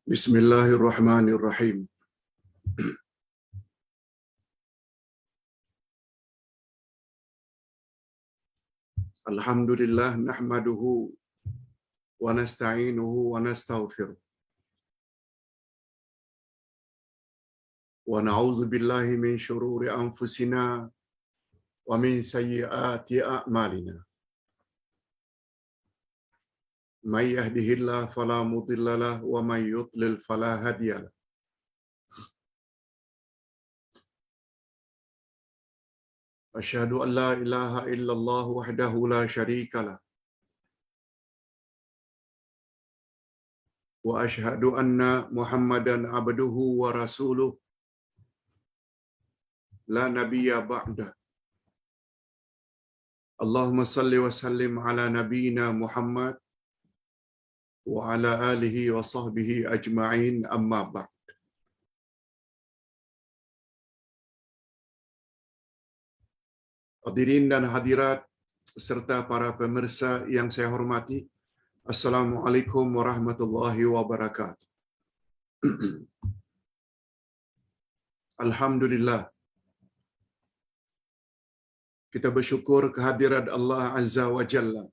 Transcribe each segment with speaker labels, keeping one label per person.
Speaker 1: Bismillahirrahmanirrahim. Alhamdulillah nahmaduhu wa nasta'inuhu wa nastaghfiruh. Wa na'udzu billahi min shururi anfusina wa min sayyiati a'malina. May yahdihillahu fala mudilla lahu wa may yudlil fala hadiya lahu. Asyhadu an la ilaha illallah wahdahu la syarika lah. Wa asyhadu anna Muhammadan abduhu wa rasuluh la nabiyya ba'dah. Allahumma salli wa sallim ala nabiyyina Muhammad wa ala alihi wa sahbihi ajma'in, amma ba'd. Hadirin dan hadirat serta para pemirsa yang saya hormati, Assalamualaikum warahmatullahi wabarakatuh. Alhamdulillah, kita bersyukur kehadirat Allah Azza wa Jalla.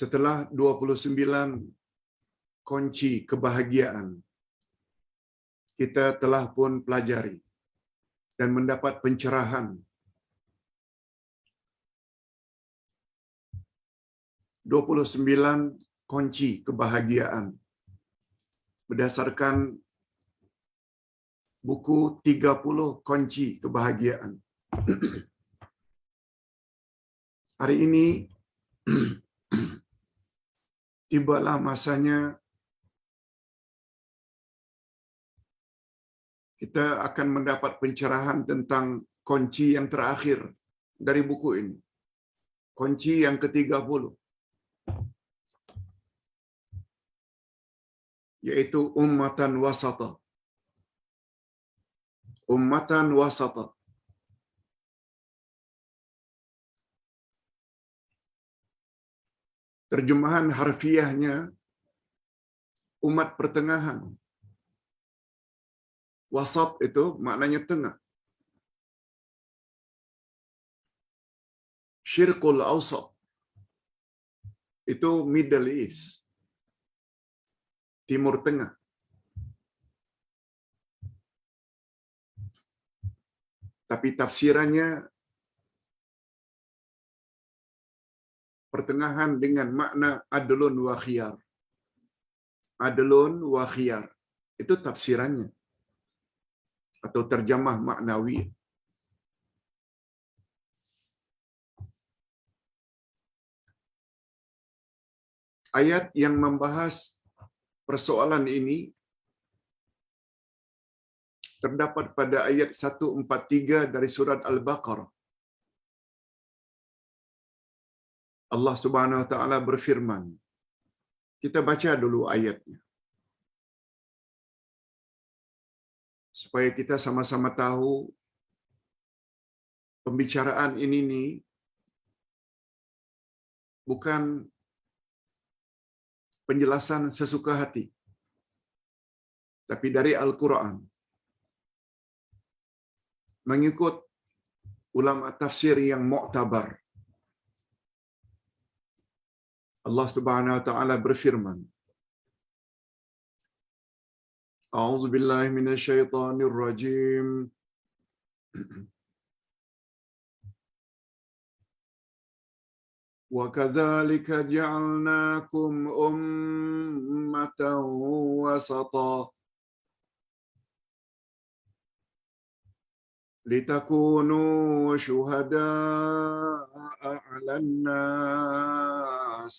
Speaker 1: Setelah 29 kunci kebahagiaan, kita telah pun pelajari dan mendapat pencerahan 29 kunci kebahagiaan berdasarkan buku 30 kunci kebahagiaan. Hari ini tibalah masanya kita akan mendapat pencerahan tentang kunci yang terakhir dari buku ini. Kunci yang ke-30, yaitu ummatan wasata. Ummatan wasata. Terjemahan harfiahnya umat pertengahan. Wasat itu maknanya tengah. Syirqul Awsat itu Middle East, Timur Tengah. Tapi tafsirannya pertengahan dengan makna adlun wa khiyar. Adlun wa khiyar itu tafsirannya atau terjemah maknawi. Ayat yang membahas persoalan ini terdapat pada ayat 143 dari surat Al-Baqarah. Allah Subhanahu wa taala berfirman. Kita baca dulu ayatnya, supaya kita sama-sama tahu pembicaraan ini bukan penjelasan sesuka hati, tapi dari Al-Quran. Mengikut ulama tafsir yang mu'tabar. Allah Subhanahu wa taala berfirman. A'udzu billahi minasyaitonir rajim. Wa kadzalika ja'alnakum ummatan wasata litakunu syuhada'a 'alan nas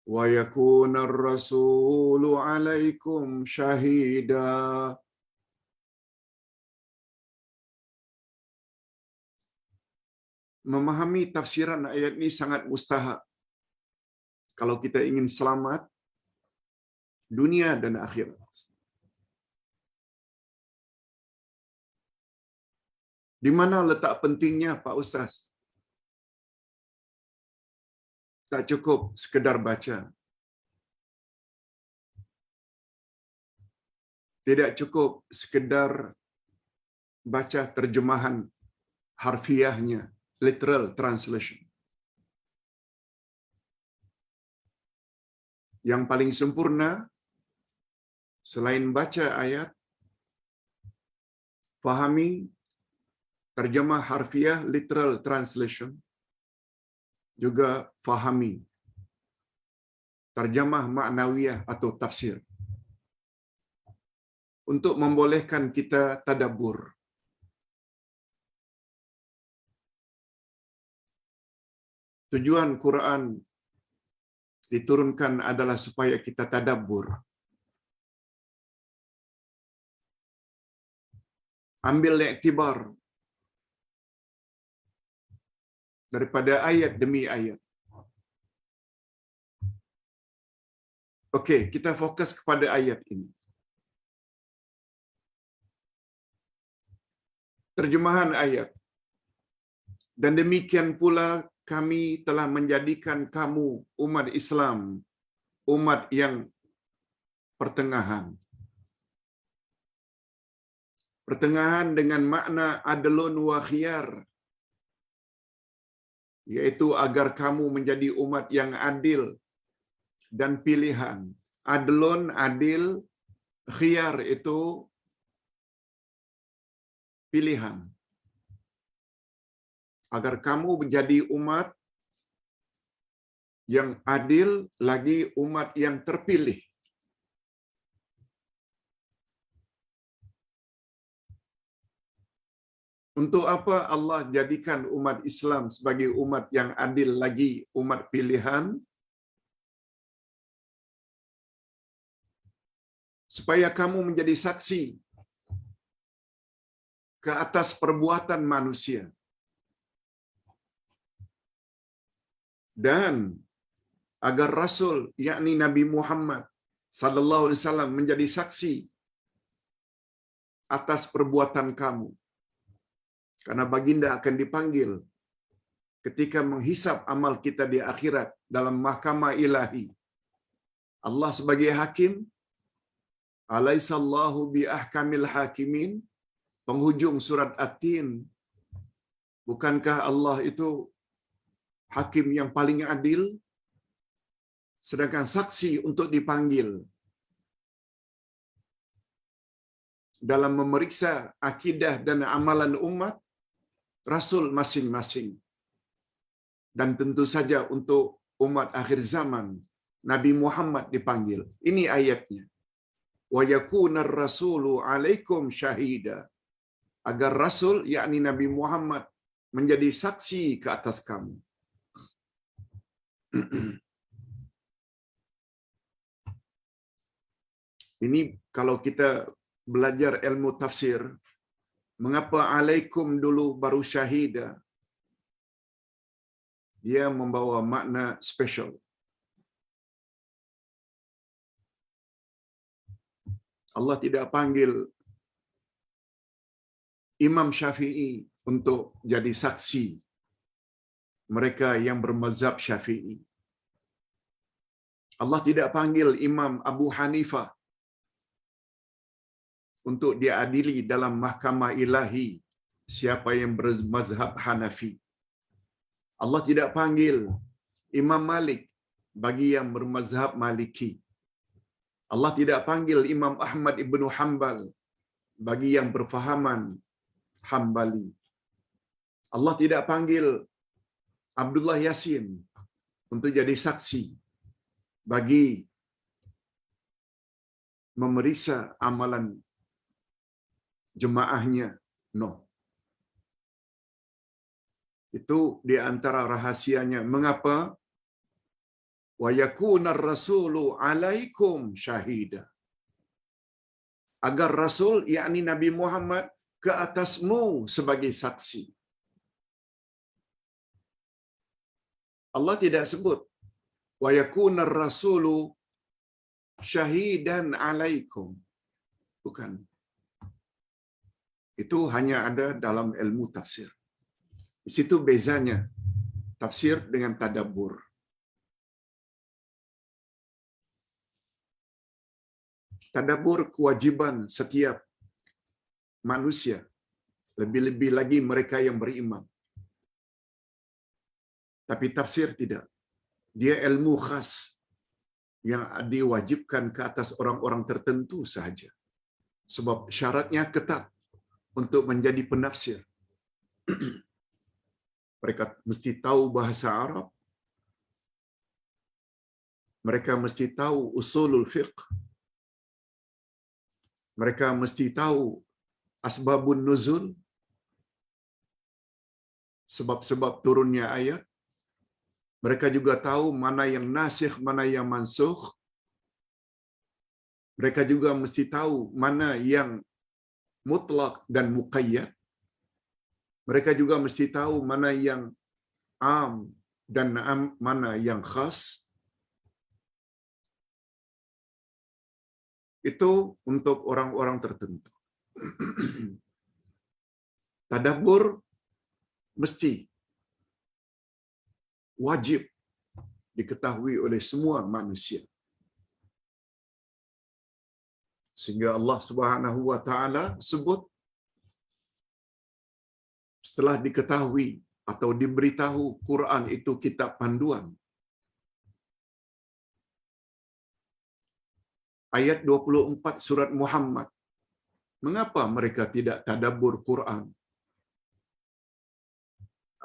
Speaker 1: wa yakuna ar-rasulu 'alaikum syahida. Memahami tafsiran ayat ini sangat mustahak kalau kita ingin selamat dunia dan akhirat. Di mana letak pentingnya, Pak Ustaz? Tak cukup sekedar baca. Tidak cukup sekedar baca terjemahan harfiahnya, literal translation. Yang paling sempurna, selain baca ayat, fahami terjemah harfiah, literal translation, juga fahami terjemah maknawiyah atau tafsir. Untuk membolehkan kita tadabbur. Tujuan Quran diturunkan adalah supaya kita tadabbur. Ambil iktibar daripada ayat demi ayat. Okey, kita fokus kepada ayat ini. Terjemahan ayat. Dan demikian pula kami telah menjadikan kamu umat Islam, umat yang pertengahan. Pertengahan dengan makna adlun wa khiyar, yaitu agar kamu menjadi umat yang adil dan pilihan. Adlun, adil, khiyar itu pilihan. Agar kamu menjadi umat yang adil, lagi umat yang terpilih. Untuk apa Allah jadikan umat Islam sebagai umat yang adil, lagi umat pilihan? Supaya kamu menjadi saksi ke atas perbuatan manusia. Dan agar Rasul, yakni Nabi Muhammad sallallahu alaihi wasallam, menjadi saksi atas perbuatan kamu. Karena baginda akan dipanggil ketika menghisap amal kita di akhirat dalam mahkamah ilahi. Allah sebagai hakim, alaisallahu bi ahkamil hakimin, penghujung surat At-Tin. Bukankah Allah itu hakim yang paling adil? Sedangkan saksi untuk dipanggil dalam memeriksa akidah dan amalan umat, Rasul masing-masing. Dan tentu saja untuk umat akhir zaman, Nabi Muhammad dipanggil. Ini ayatnya. Wa yakunar rasulu alaikum syahida. Agar Rasul, yakni Nabi Muhammad, menjadi saksi ke atas kamu. Ini kalau kita belajar ilmu tafsir, mengapa alaikum dulu baru syahida? Dia membawa makna special. Allah tidak panggil Imam Syafi'i untuk jadi saksi mereka yang bermazhab Syafi'i. Allah tidak panggil Imam Abu Hanifah untuk diadili dalam mahkamah ilahi siapa yang bermazhab Hanafi. Allah tidak panggil Imam Malik bagi yang bermazhab Maliki. Allah tidak panggil Imam Ahmad ibnu Hanbal bagi yang berfahaman Hambali. Allah tidak panggil Abdullah Yasin untuk jadi saksi bagi memeriksa amalan jemaahnya. No. Itu di antara rahasianya mengapa wa yakunar rasulu alaikum syahida. Agar Rasul, yakni Nabi Muhammad, ke atasmu sebagai saksi. Allah tidak sebut wa yakunar rasulu syahidan alaikum. Bukan. Itu hanya ada dalam ilmu tafsir. Di situ bezanya tafsir dengan tadabbur. Tadabbur kewajiban setiap manusia, lebih-lebih lagi mereka yang beriman. Tapi tafsir tidak. Dia ilmu khas yang diwajibkan ke atas orang-orang tertentu sahaja. Sebab syaratnya ketat untuk menjadi penafsir. Mereka mesti tahu bahasa Arab. Mereka mesti tahu usulul fiqh. Mereka mesti tahu asbabun nuzul, sebab-sebab turunnya ayat. Mereka juga tahu mana yang nasikh, mana yang mansukh. Mereka juga mesti tahu mana yang mutlak dan muqayyad. Mereka juga mesti tahu mana yang am dan mana yang khas. Itu untuk orang-orang tertentu. Tadabbur mesti wajib diketahui oleh semua manusia. Sehingga Allah Subhanahu wa taala sebut setelah diketahui atau diberitahu Quran itu kitab panduan. Ayat 24 surat Muhammad. Mengapa mereka tidak tadabbur Quran?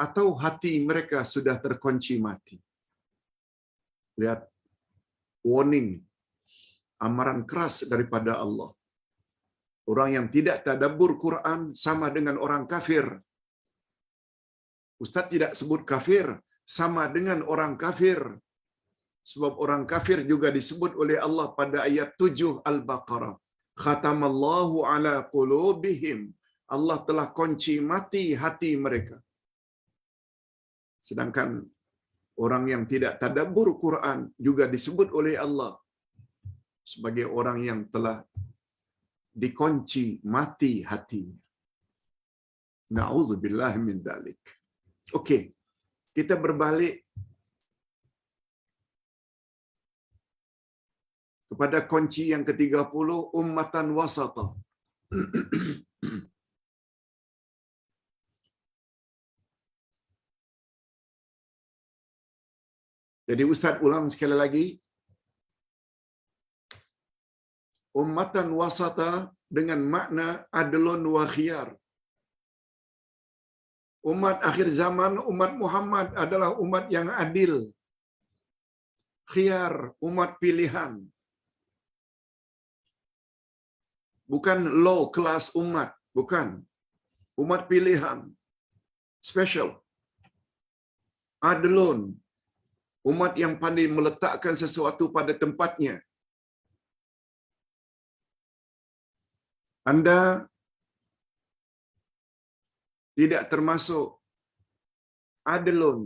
Speaker 1: Atau hati mereka sudah terkunci mati? Lihat warning, amaran keras daripada Allah. Orang yang tidak tadabbur Quran sama dengan orang kafir. Ustaz tidak sebut kafir, sama dengan orang kafir. Sebab orang kafir juga disebut oleh Allah pada ayat 7 Al-Baqarah. Khatamallahu ala qulubihim. Allah telah kunci mati hati mereka. Sedangkan orang yang tidak tadabbur Quran juga disebut oleh Allah sebagai orang yang telah dikunci mati hatinya. Na'udzubillah min dzalik. Okey. Kita berbalik kepada kunci yang ke-30, ummatan wasata. Jadi Ustaz ulang sekali lagi. Ummatan wasata dengan makna adlun wa khiyar. Umat akhir zaman, umat Muhammad adalah umat yang adil. Khiyar, umat pilihan. Bukan low class umat, bukan. Umat pilihan. Special. Adlun. Umat yang pandai meletakkan sesuatu pada tempatnya. Anda tidak termasuk adlun.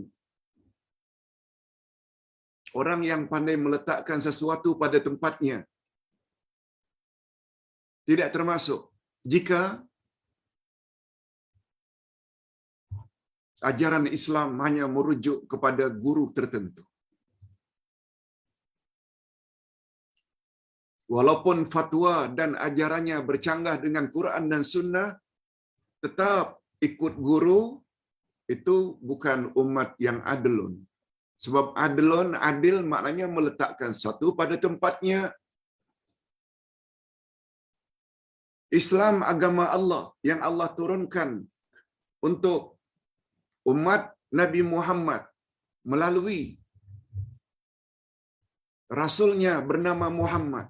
Speaker 1: Orang yang pandai meletakkan sesuatu pada tempatnya. Tidak termasuk jika ajaran Islam hanya merujuk kepada guru tertentu. Walaupun fatwa dan ajarannya bercanggah dengan Quran dan Sunnah, tetap ikut guru, itu bukan umat yang adlun. Sebab adlun, adil maknanya meletakkan sesuatu pada tempatnya. Islam agama Allah yang Allah turunkan untuk umat Nabi Muhammad melalui Rasulnya bernama Muhammad.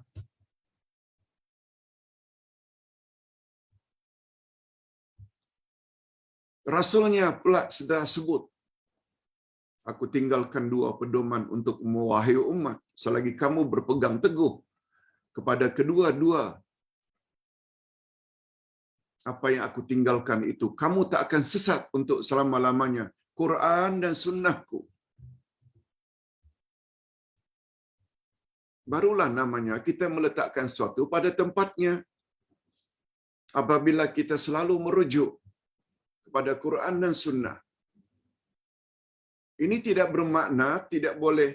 Speaker 1: Rasulnya pula sudah sebut, aku tinggalkan dua pedoman untuk wahai umat, selagi kamu berpegang teguh kepada kedua-dua apa yang aku tinggalkan itu, kamu tak akan sesat untuk selama-lamanya. Quran dan sunnahku. Barulah namanya kita meletakkan sesuatu pada tempatnya. Apabila kita selalu merujuk kepada Quran dan sunnah. Ini tidak bermakna tidak boleh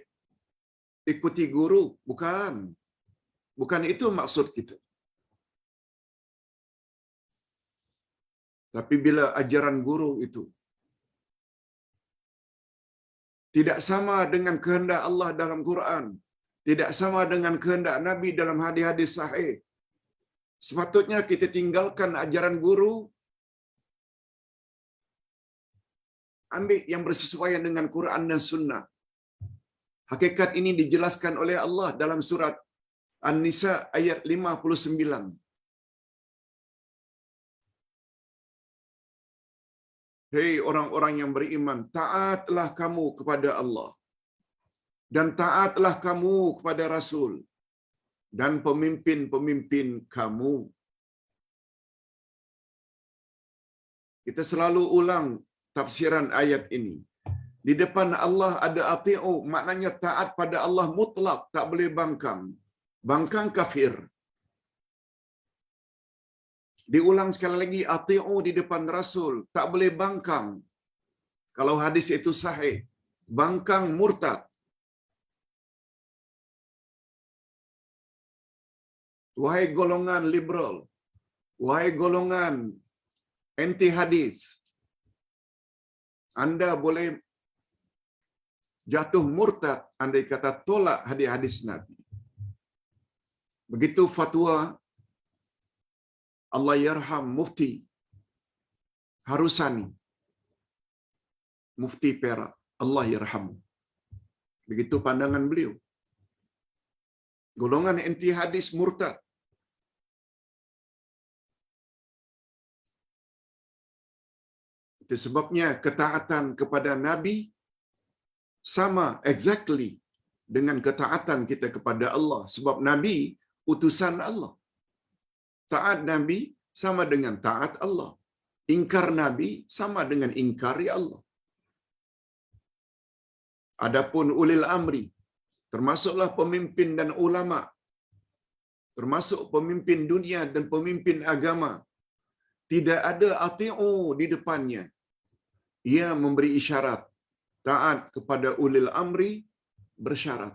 Speaker 1: ikuti guru, bukan. Bukan itu maksud kita. Tapi bila ajaran guru itu tidak sama dengan kehendak Allah dalam Quran, tidak sama dengan kehendak Nabi dalam hadis-hadis sahih, sepatutnya kita tinggalkan ajaran guru, ambil yang bersesuaian dengan Quran dan Sunnah. Hakikat ini dijelaskan oleh Allah dalam surat An-Nisa ayat 59. Hei orang-orang yang beriman, taatlah kamu kepada Allah dan taatlah kamu kepada Rasul dan pemimpin-pemimpin kamu. Kita selalu ulang tafsiran ayat ini. Di depan Allah ada ati'u, maknanya taat pada Allah mutlak, tak boleh bangkang. Bangkang kafir. Diulang sekali lagi, ati'u di depan Rasul, tak boleh bangkang. Kalau hadis itu sahih, bangkang murtad. Wahai golongan liberal, wahai golongan anti hadis, Anda boleh jatuh murtad andai kata tolak hadis-hadis Nabi. Begitu fatwa Allah yarham Mufti Harusani, Mufti Perak, Allah yarham. Begitu pandangan beliau. Golongan anti hadis murtad. Itu sebabnya ketaatan kepada Nabi sama exactly dengan ketaatan kita kepada Allah. Sebab Nabi utusan Allah. Taat Nabi sama dengan taat Allah. Ingkar Nabi sama dengan ingkari Allah. Adapun ulil amri, termasuklah pemimpin dan ulama, termasuk pemimpin dunia dan pemimpin agama, tidak ada ati'u di depannya. Ia memberi isyarat taat kepada ulil amri bersyarat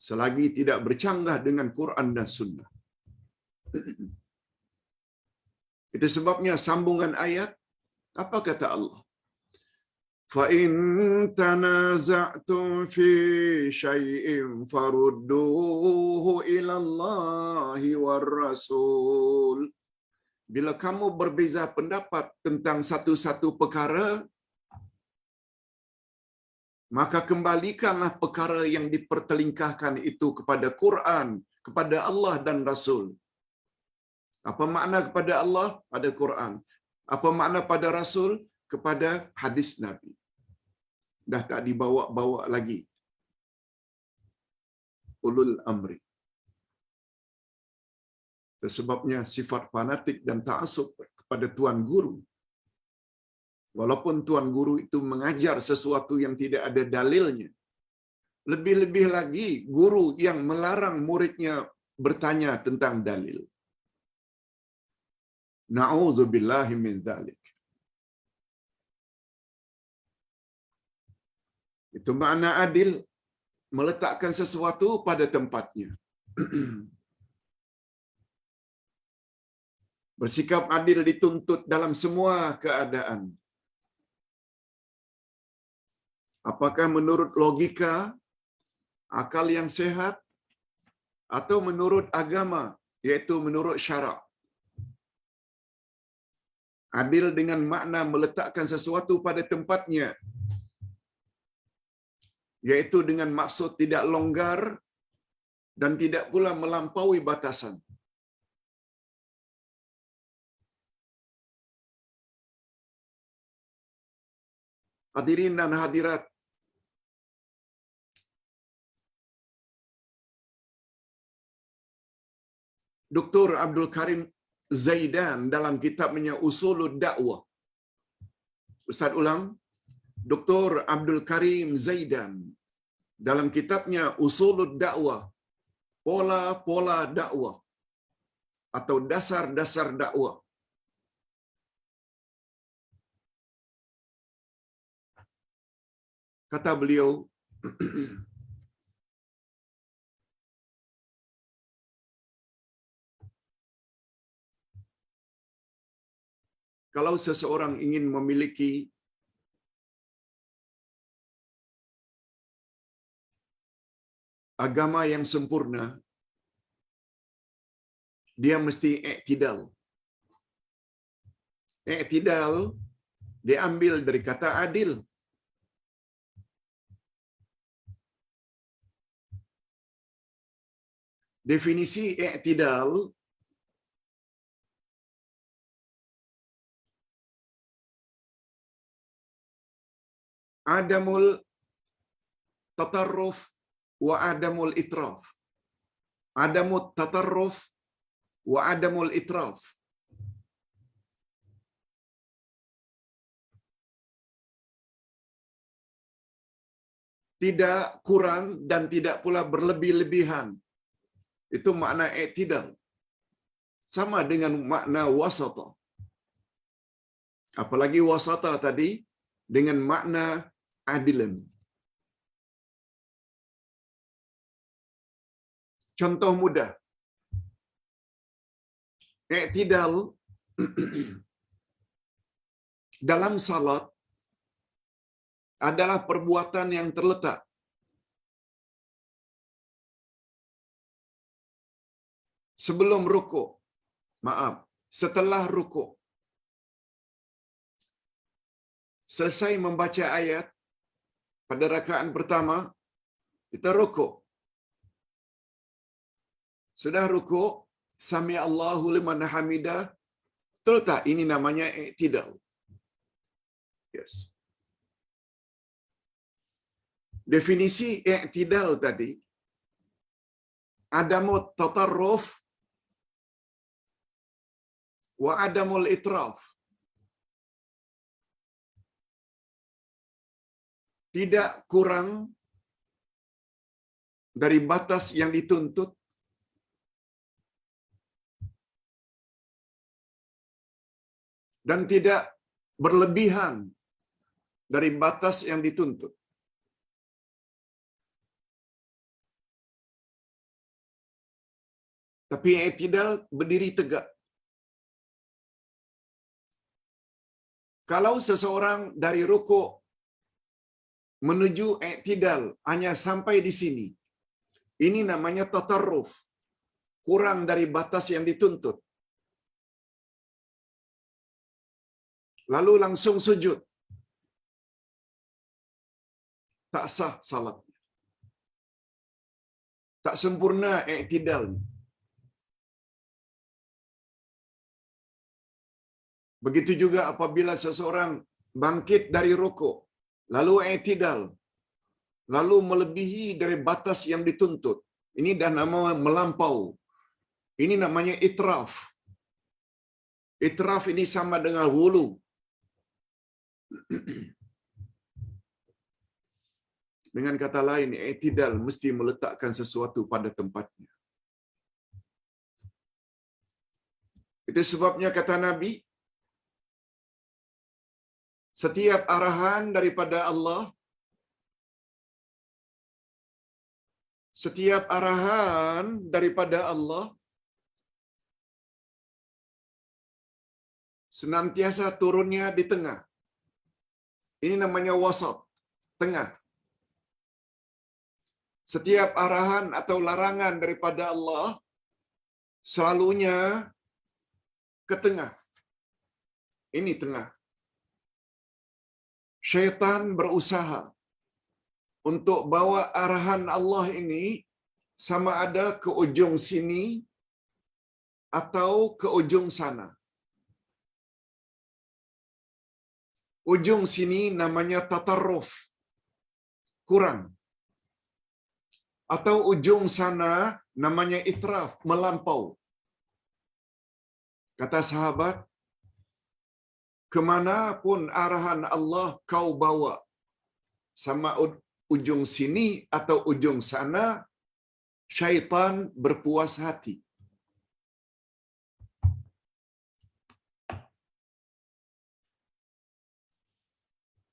Speaker 1: selagi tidak bercanggah dengan Quran dan Sunnah. Itu sebabnya sambungan ayat, apa kata Allah? فَإِن تَنَازَعْتُمْ فِي شَيْءٍ فَرُدُّوهُ إِلَى اللَّهِ وَالرَّسُولِ. Bila kamu berbeza pendapat tentang satu-satu perkara, maka kembalikanlah perkara yang dipertelingkahkan itu kepada Quran, kepada Allah dan Rasul. Apa makna kepada Allah? Pada Quran. Apa makna pada Rasul? Kepada hadis Nabi. Dah tak dibawa-bawa lagi. Ulul amri. Sebabnya sifat fanatik dan ta'assub kepada tuan guru. Walaupun tuan guru itu mengajar sesuatu yang tidak ada dalilnya. Lebih-lebih lagi guru yang melarang muridnya bertanya tentang dalil. Na'udzubillahi min dzalik. Itu makna adil, meletakkan sesuatu pada tempatnya. Bersikap adil dituntut dalam semua keadaan. Apakah menurut logika, akal yang sehat, atau menurut agama, iaitu menurut syarak. Adil dengan makna meletakkan sesuatu pada tempatnya, iaitu dengan maksud tidak longgar dan tidak pula melampaui batasan. Hadirin dan hadirat, Dr. Abdul Karim Zaidan dalam kitabnya Usulud Da'wah. Ustaz ulang, Dr. Abdul Karim Zaidan dalam kitabnya Usulud Da'wah, pola-pola dakwah atau dasar-dasar dakwah. Kata beliau, kalau seseorang ingin memiliki agama yang sempurna, dia mesti i'tidal. I'tidal diambil dari kata adil. Definisi i'tidal adamul tatarruf wa adamul itraf. Adamut tatarruf wa adamul itraf. Tidak kurang dan tidak pula berlebih-lebihan. Itu makna i'tidal. Sama dengan makna wasata. Apalagi wasata tadi dengan makna adilan. Contoh mudah. I'tidal dalam salat adalah perbuatan yang terletak sebelum rukuk. Maaf, setelah rukuk. Selesai membaca ayat pada rakaat pertama, kita rukuk. Sudah rukuk, sami Allahu liman hamidah, terletak. Ini namanya i'tidal. Yes. Definisi i'tidal tadi, adamut tatarruf wa adamul itraf. Tidak kurang dari batas yang dituntut dan tidak berlebihan dari batas yang dituntut. Tapi i'tidal berdiri tegak. Kalau seseorang dari rukuk menuju i'tidal hanya sampai di sini, ini namanya tatarruf, kurang dari batas yang dituntut. Lalu langsung sujud, tak sah salatnya. Tak sempurna i'tidal. Begitu juga apabila seseorang bangkit dari rukuk, lalu i'tidal, lalu melebihi dari batas yang dituntut. Ini dah nama melampau. Ini namanya itraf. Itraf ini sama dengan ghulu. Dengan kata lain, i'tidal mesti meletakkan sesuatu pada tempatnya. Itu sebabnya kata Nabi, setiap arahan daripada Allah, setiap arahan daripada Allah senantiasa turunnya di tengah. Ini namanya wasat, tengah. Setiap arahan atau larangan daripada Allah selalunya ke tengah. Ini tengah. Syaitan berusaha untuk bawa arahan Allah ini sama ada ke ujung sini atau ke ujung sana. Ujung sini namanya tatarruf, kurang. Atau ujung sana namanya itraf, melampau. Kata sahabat, kemanapun arahan Allah kau bawa, sama ujung sini atau ujung sana, syaitan berpuas hati.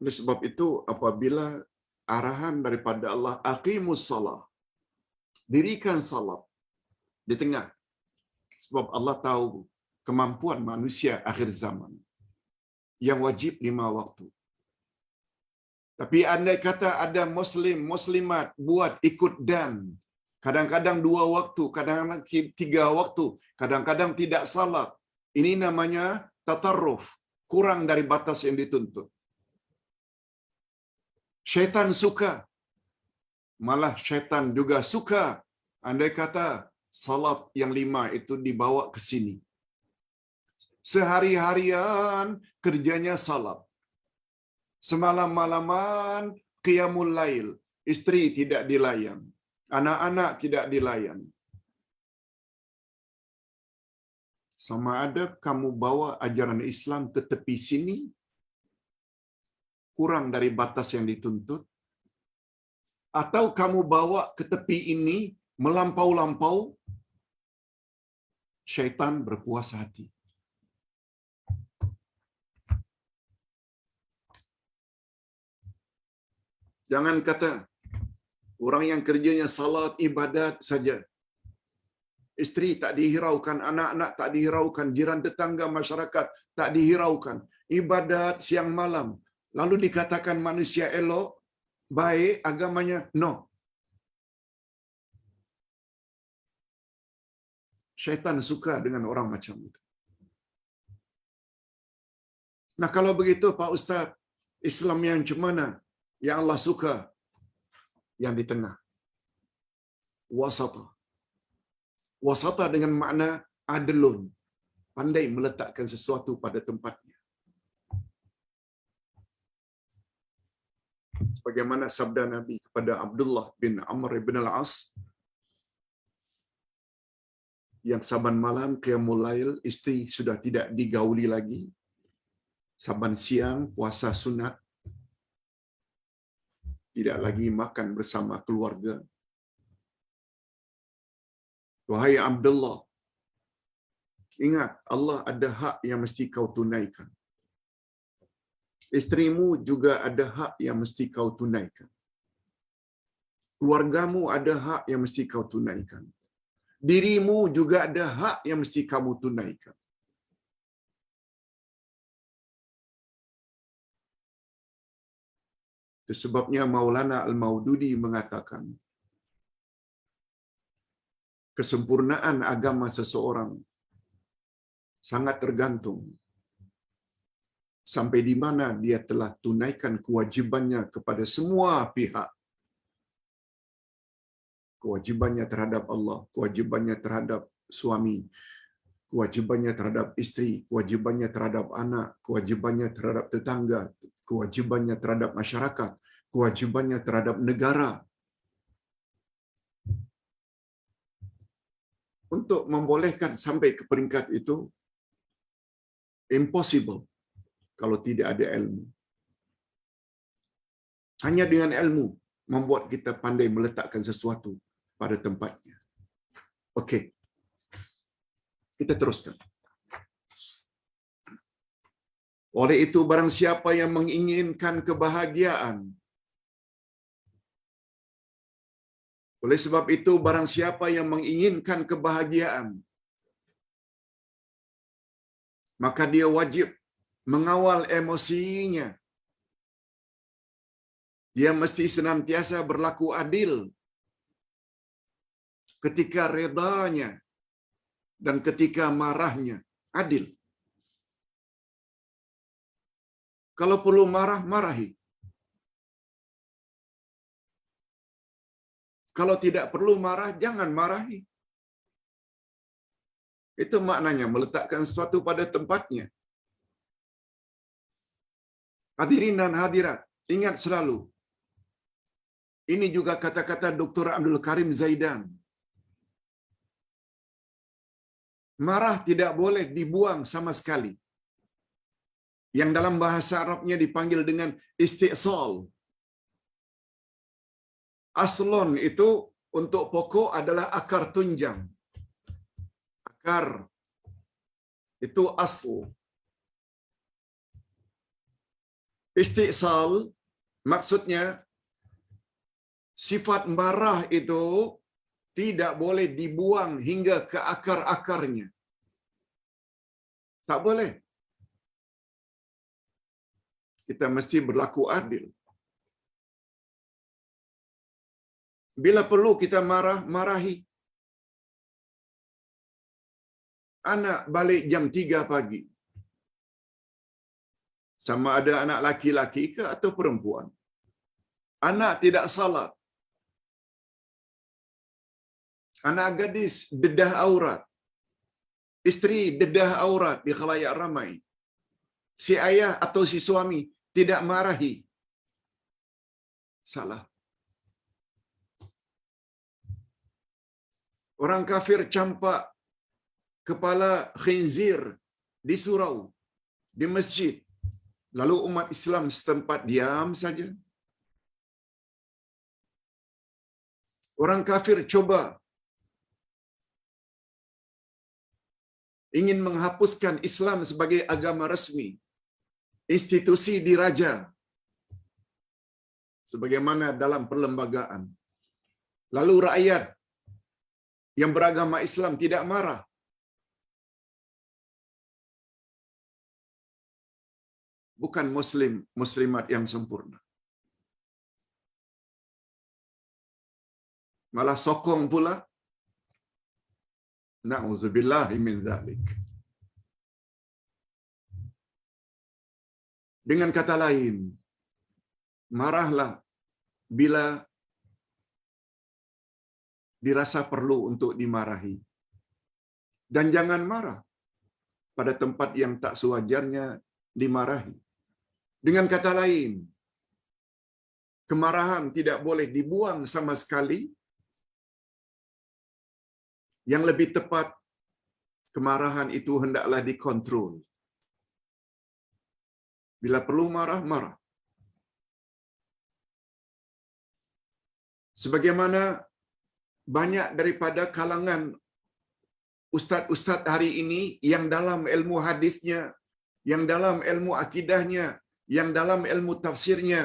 Speaker 1: Oleh sebab itu, apabila arahan daripada Allah, aqimus salah, dirikan salat di tengah. Sebab Allah tahu kemampuan manusia akhir zaman. yang wajib 5 waktu. Tapi andai kata ada muslim, muslimat buat ikut dan kadang-kadang 2 waktu, kadang-kadang 3 waktu, kadang-kadang tidak salat. Ini namanya tatarruf, kurang dari batas yang dituntut. Syaitan suka. Malah syaitan juga suka andai kata salat yang 5 itu dibawa ke sini. Sehari-harian kerjanya salat. Semalam-malaman qiyamul lail, isteri tidak dilayan, anak-anak tidak dilayan. Sama ada kamu bawa ajaran Islam ke tepi sini, kurang dari batas yang dituntut, atau kamu bawa ke tepi ini melampau-lampau, syaitan berpuas hati. Jangan kata orang yang kerjanya salat ibadat saja. Isteri tak dihiraukan, anak-anak tak dihiraukan, jiran tetangga masyarakat tak dihiraukan. Ibadat siang malam. Lalu dikatakan manusia elok, baik agamanya. No. Syaitan suka dengan orang macam itu. Nah kalau begitu Pak Ustaz, Islam yang macam mana? Yang Allah suka? Yang di tengah. Wasata. Wasata dengan makna adlun. Pandai meletakkan sesuatu pada tempatnya. Sebagaimana sabda Nabi kepada Abdullah bin Amr bin Al-As, yang saban malam qiyamul lail, isteri sudah tidak digauli lagi. Saban siang puasa sunat, tidak lagi makan bersama keluarga. Wahai Abdullah, ingat Allah ada hak yang mesti kau tunaikan. Isterimu juga ada hak yang mesti kau tunaikan. Keluargamu ada hak yang mesti kau tunaikan. Dirimu juga ada hak yang mesti kamu tunaikan. Itu sebabnya Maulana Al-Maududi mengatakan, kesempurnaan agama seseorang sangat tergantung sampai di mana dia telah tunaikan kewajibannya kepada semua pihak. Kewajibannya terhadap Allah, kewajibannya terhadap suami, kewajibannya terhadap isteri, kewajibannya terhadap anak, kewajibannya terhadap tetangga, kewajibannya terhadap masyarakat, kewajibannya terhadap negara. Untuk membolehkan sampai ke peringkat itu, impossible kalau tidak ada ilmu. Hanya dengan ilmu membuat kita pandai meletakkan sesuatu pada tempatnya. Okey. Kita teruskan. Oleh itu barang siapa yang menginginkan kebahagiaan, oleh sebab itu barang siapa yang menginginkan kebahagiaan, maka dia wajib mengawal emosinya. Dia mesti senantiasa berlaku adil ketika redanya dan ketika marahnya. Adil. Kalau perlu marah, marahi. Kalau tidak perlu marah, jangan marahi. Itu maknanya meletakkan sesuatu pada tempatnya. Hadirin dan hadirat, ingat selalu. Ini juga kata-kata Dr. Abdul Karim Zaidan. Marah tidak boleh dibuang sama sekali. Yang dalam bahasa Arabnya dipanggil dengan isti'sal. Aslon itu untuk pokok adalah akar tunjang. Akar itu asl. Isti'sal maksudnya sifat marah itu tidak boleh dibuang hingga ke akar-akarnya. Tak boleh. Kita mesti berlaku adil. Bila perlu kita marah, marahi. Anak balik jam 3 pagi. Sama ada anak laki-laki ke atau perempuan. Anak tidak salat. Anak gadis dedah aurat. Isteri dedah aurat di khalayak ramai. Si ayah atau si suami tidak marahi. Salah. Orang kafir campak kepala khinzir di surau, di masjid. Lalu umat Islam setempat diam saja. Orang kafir coba ingin menghapuskan Islam sebagai agama resmi, institusi diraja, sebagaimana dalam perlembagaan. Lalu rakyat yang beragama Islam tidak marah. Bukan muslimat yang sempurna. Malah sokong pula. Na'udzubillahi min dzalik. Dengan kata lain, marahlah bila dirasa perlu untuk dimarahi. Dan jangan marah pada tempat yang tak sewajarnya dimarahi. Dengan kata lain, kemarahan tidak boleh dibuang sama sekali. Yang lebih tepat, kemarahan itu hendaklah dikontrol. Bila perlu marah, marah. Sebagaimana banyak daripada kalangan ustaz-ustaz hari ini yang dalam ilmu hadisnya, yang dalam ilmu akidahnya, yang dalam ilmu tafsirnya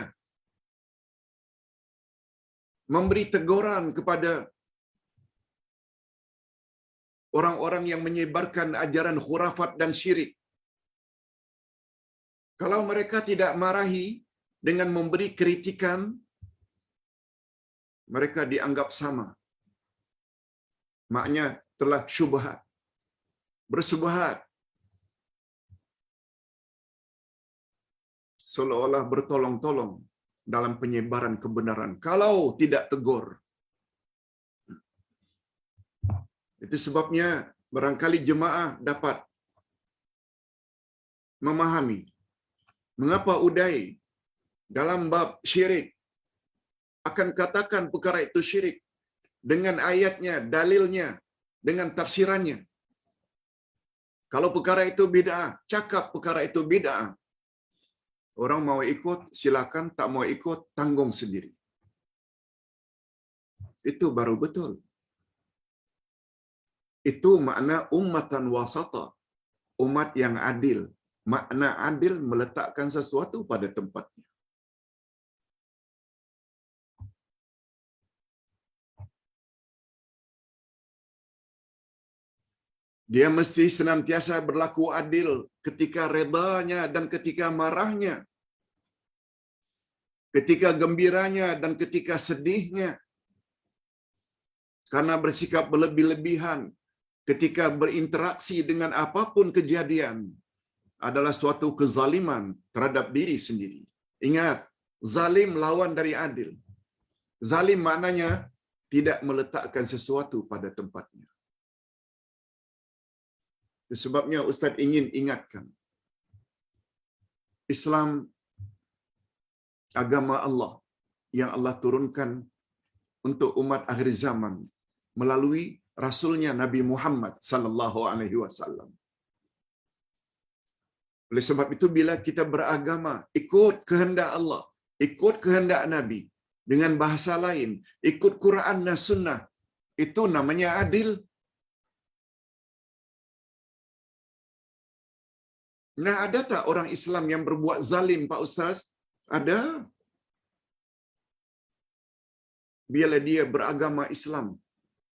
Speaker 1: memberi teguran kepada orang-orang yang menyebarkan ajaran khurafat dan syirik. Kalau mereka tidak marahi dengan memberi kritikan, mereka dianggap sama. Maknanya telah syubhat, bersubhat, seolah-olah bertolong-tolong dalam penyebaran kebenaran. Kalau tidak tegur, itu sebabnya barangkali jemaah dapat memahami mengapa Uday dalam bab syirik akan katakan perkara itu syirik dengan ayatnya, dalilnya, dengan tafsirannya. Kalau perkara itu bid'ah, cakap perkara itu bid'ah. Orang mau ikut, silakan. Tak mau ikut, tanggung sendiri. Itu baru betul. Itu makna ummatan wasata. Umat yang adil. Makna adil meletakkan sesuatu pada tempatnya. Dia mesti senantiasa berlaku adil ketika redanya dan ketika marahnya. Ketika gembiranya dan ketika sedihnya. Karena bersikap berlebih-lebihan ketika berinteraksi dengan apapun kejadian adalah suatu kezaliman terhadap diri sendiri. Ingat, zalim lawan dari adil. Zalim maknanya tidak meletakkan sesuatu pada tempatnya. Itu sebabnya Ustaz ingin ingatkan, Islam agama Allah yang Allah turunkan untuk umat akhir zaman melalui Rasulnya Nabi Muhammad sallallahu alaihi wasallam. Oleh sebab itu bila kita beragama ikut kehendak Allah, ikut kehendak Nabi dengan bahasa lain, ikut Quran dan Sunnah, itu namanya adil. Nah, ada tak orang Islam yang berbuat zalim, Pak Ustaz? Ada. Bila dia beragama Islam,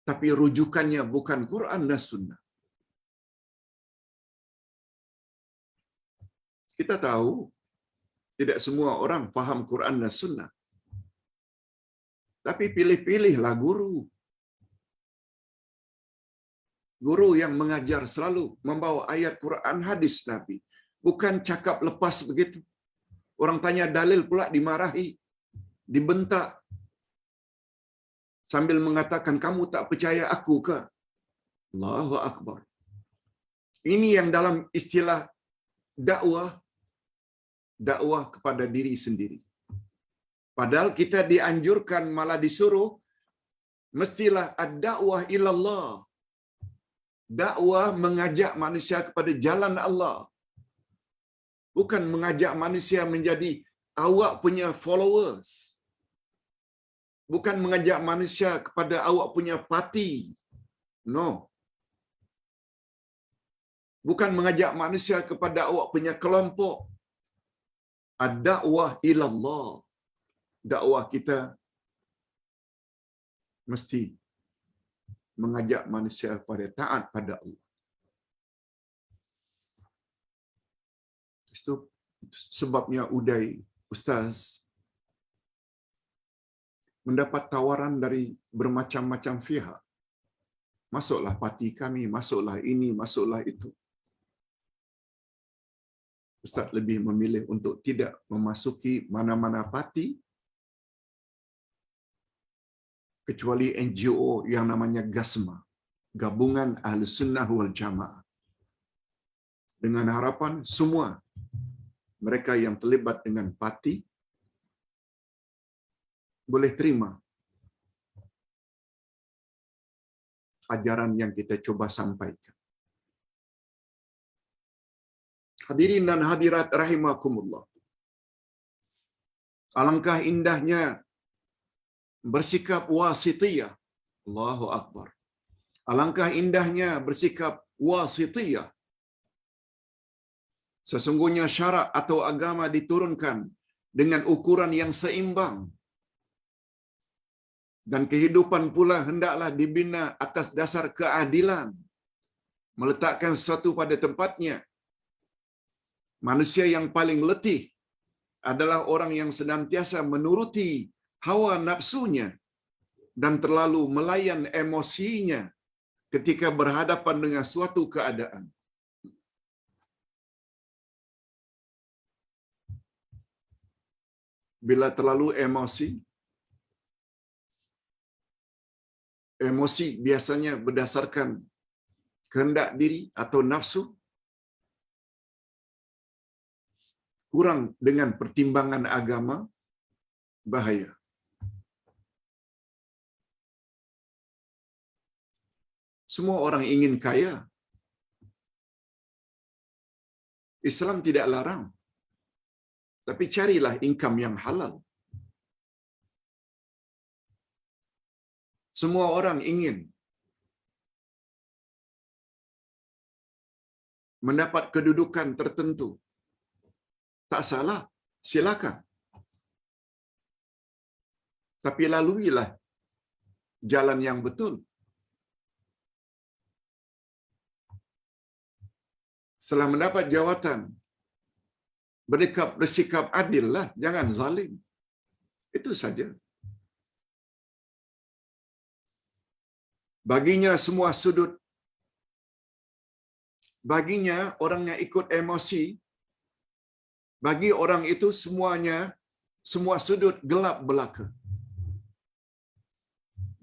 Speaker 1: tapi rujukannya bukan Quran dan Sunnah. Kita tahu Tidak semua orang faham Quran dan Sunnah. Tapi pilih-pilihlah guru. Guru yang mengajar selalu membawa ayat Quran, hadis Nabi. Bukan cakap lepas begitu. Orang tanya dalil pula dimarahi, dibentak. Sambil mengatakan, kamu tak percaya aku ke? Allahu Akbar. Ini yang dalam istilah dakwah kepada diri sendiri. Padahal kita dianjurkan, malah disuruh, mestilah ad-dakwah ilallah. Dakwah mengajak manusia kepada jalan Allah. Bukan mengajak manusia menjadi awak punya followers. Bukan mengajak manusia kepada awak punya parti. No. Bukan mengajak manusia kepada awak punya kelompok. Ad-dakwah ilallah. Dakwah kita mesti mengajak manusia kepada taat pada Allah. Itu sebabnya Uday, Ustaz, mendapat tawaran dari bermacam-macam pihak. Masuklah parti kami, masuklah ini, masuklah itu. Ustaz lebih memilih untuk tidak memasuki mana-mana parti kecuali NGO yang namanya GASMA, Gabungan Ahlus Sunnah wal Jamaah. Dengan harapan semua mereka yang terlibat dengan parti boleh terima ajaran yang kita coba sampaikan. Hadirin dan hadirat rahimakumullah. Alangkah indahnya bersikap wasitiyah. Allahu Akbar. Alangkah indahnya bersikap wasitiyah. Sesungguhnya syarak atau agama diturunkan dengan ukuran yang seimbang. Dan kehidupan pula hendaklah dibina atas dasar keadilan. Meletakkan sesuatu pada tempatnya. Manusia yang paling letih adalah orang yang senantiasa menuruti hawa nafsunya dan terlalu melayan emosinya ketika berhadapan dengan suatu keadaan. Bila terlalu emosi biasanya berdasarkan kehendak diri atau nafsu, kurang dengan pertimbangan agama, bahaya. Semua orang ingin kaya. Islam tidak larang. Tapi carilah income yang halal. Semua orang ingin mendapat kedudukan tertentu. Tak salah, silakan. Tapi laluilah jalan yang betul. Setelah mendapat jawatan, bersikap adil lah, jangan zalim. Itu saja. Baginya semua sudut, baginya orang yang ikut emosi, bagi orang itu semua sudut gelap belaka.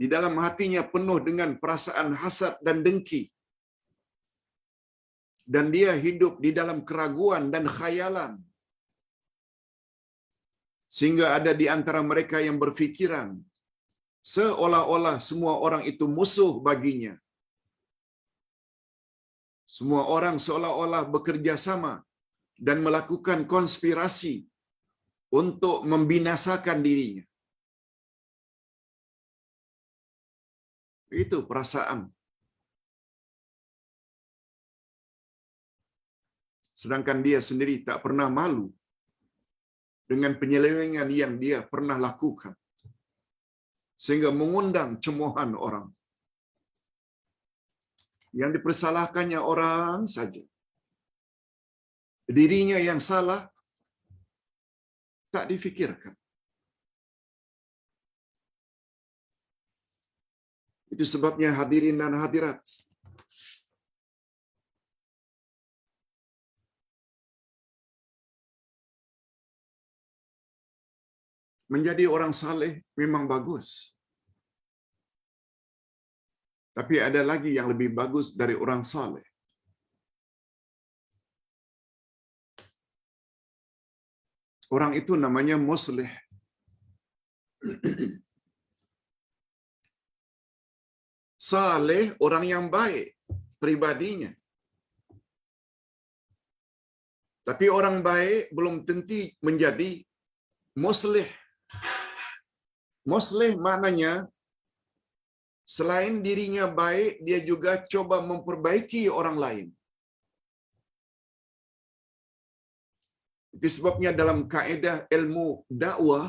Speaker 1: Di dalam hatinya penuh dengan perasaan hasad dan dengki. Dan dia hidup di dalam keraguan dan khayalan. Sehingga ada di antara mereka yang berfikiran seolah-olah semua orang itu musuh baginya. Semua orang seolah-olah bekerja sama dan melakukan konspirasi untuk membinasakan dirinya. Itu perasaan. Sedangkan dia sendiri tak pernah malu dengan penyelewengan yang dia pernah lakukan. Sehingga mengundang cemoohan orang. Yang dipersalahkannya orang saja. Dirinya yang salah, tak difikirkan. Itu sebabnya hadirin dan hadirat, menjadi orang saleh memang bagus. Tapi ada lagi yang lebih bagus dari orang saleh. Orang itu namanya muslih. Saleh orang yang baik pribadinya. Tapi orang baik belum tentu menjadi muslih. Muslih maknanya selain dirinya baik, dia juga coba memperbaiki orang lain. Itu sebabnya dalam kaedah ilmu dakwah,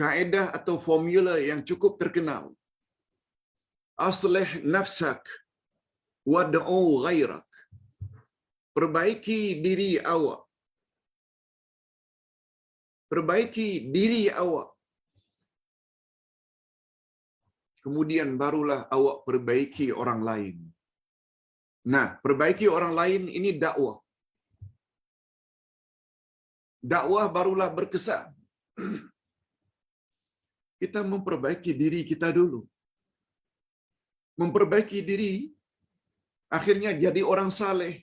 Speaker 1: kaedah atau formula yang cukup terkenal, aslih nafsak wad'u ghairak. Perbaiki diri awak. Perbaiki diri awak. Kemudian barulah awak perbaiki orang lain. Nah, perbaiki orang lain ini dakwah. Dakwah barulah berkesan. Kita memperbaiki diri kita dulu. Memperbaiki diri, akhirnya jadi orang saleh.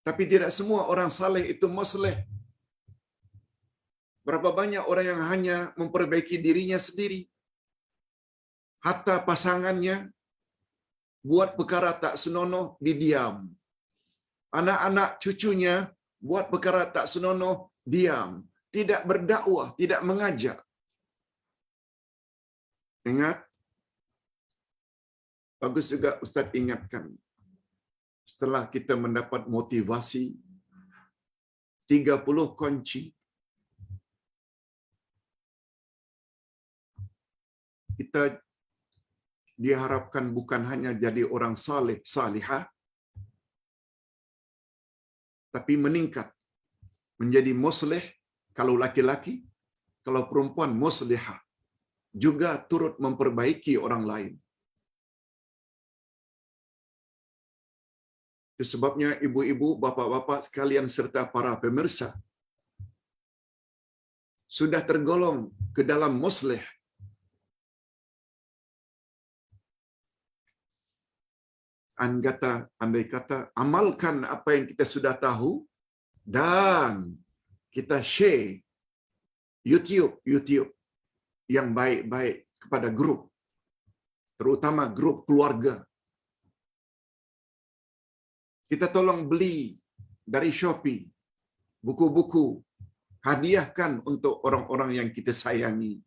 Speaker 1: Tapi tidak semua orang saleh itu muslih. Berapa banyak orang yang hanya memperbaiki dirinya sendiri. Hatta pasangannya buat perkara tak senonoh, didiam. Anak-anak cucunya buat perkara tak senonoh, diam. Tidak berdakwah, tidak mengajak. Ingat, bagus juga Ustaz ingatkan. Setelah kita mendapat motivasi 30 kunci, kita diharapkan bukan hanya jadi orang saleh, salihah, tapi meningkat menjadi muslih kalau laki-laki, kalau perempuan muslihah, juga turut memperbaiki orang lain. Itu sebabnya ibu-ibu, bapa-bapa sekalian serta para pemirsa sudah tergolong ke dalam muslih. Andai kata amalkan apa yang kita sudah tahu dan kita share YouTube yang baik-baik kepada grup, terutama grup keluarga. Kita tolong beli dari Shopee buku-buku, hadiahkan untuk orang-orang yang kita sayangi.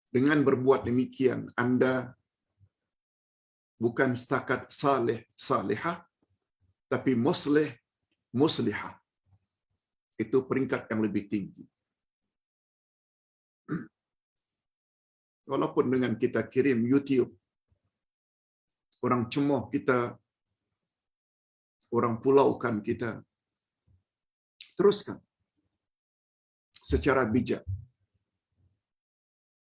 Speaker 1: Dengan berbuat demikian, Anda bukan setakat saleh, salihah, tapi muslih, muslihah. Itu peringkat yang lebih tinggi. Walaupun dengan kita kirim YouTube, orang cemoh kita, orang pulaukan kita, teruskan secara bijak.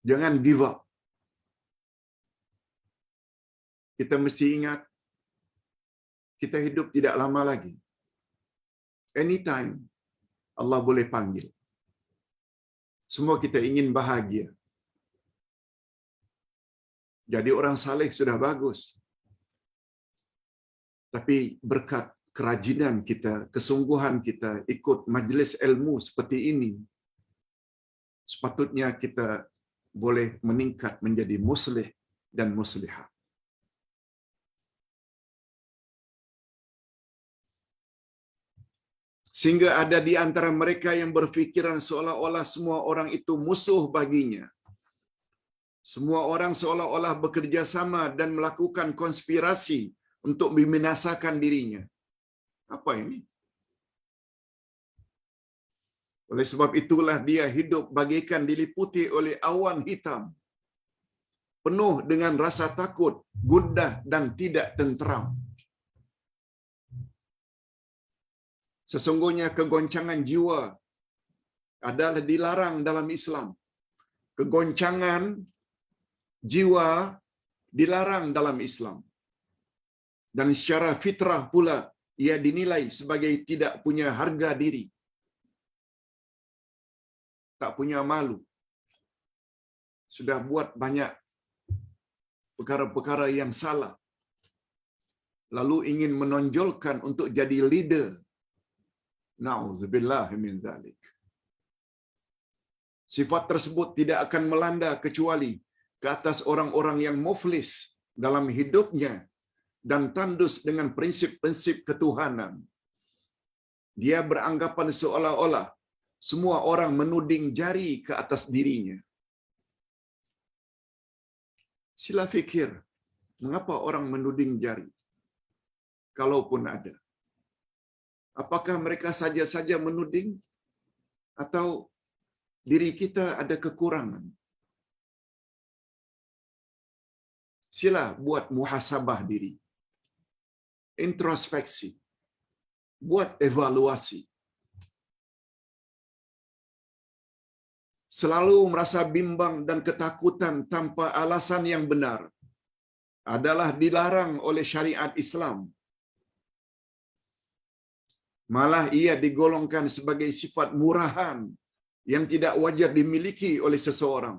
Speaker 1: Jangan give up. Kita mesti ingat, kita hidup tidak lama lagi. Anytime Allah boleh panggil. Semua kita ingin bahagia. Jadi orang saleh sudah bagus. Tapi berkat kerajinan kita, kesungguhan kita ikut majlis ilmu seperti ini, sepatutnya kita boleh meningkat menjadi muslih dan muslihah. Sehingga ada di antara mereka yang berfikiran seolah-olah semua orang itu musuh baginya. Semua orang seolah-olah bekerja sama dan melakukan konspirasi untuk membinasakan dirinya. Apa ini? Oleh sebab itulah dia hidup bagaikan diliputi oleh awan hitam, penuh dengan rasa takut, gundah dan tidak tenteram. Sesungguhnya kegoncangan jiwa adalah dilarang dalam Islam. Kegoncangan jiwa dilarang dalam Islam. Dan secara fitrah pula ia dinilai sebagai tidak punya harga diri. Tak punya malu. Sudah buat banyak perkara-perkara yang salah. Lalu ingin menonjolkan untuk jadi leader. Na'udzubillah min dzalik. Sifat tersebut tidak akan melanda kecuali ke atas orang-orang yang muflis dalam hidupnya dan tandus dengan prinsip-prinsip ketuhanan. Dia beranggapan seolah-olah semua orang menuding jari ke atas dirinya. Sila fikir, mengapa orang menuding jari? Kalaupun ada. Apakah mereka saja-saja menuding? Atau diri kita ada kekurangan? Sila buat muhasabah diri. Introspeksi. Buat evaluasi. Selalu merasa bimbang dan ketakutan tanpa alasan yang benar adalah dilarang oleh syariat Islam. Malah ia digolongkan sebagai sifat murahan yang tidak wajar dimiliki oleh seseorang.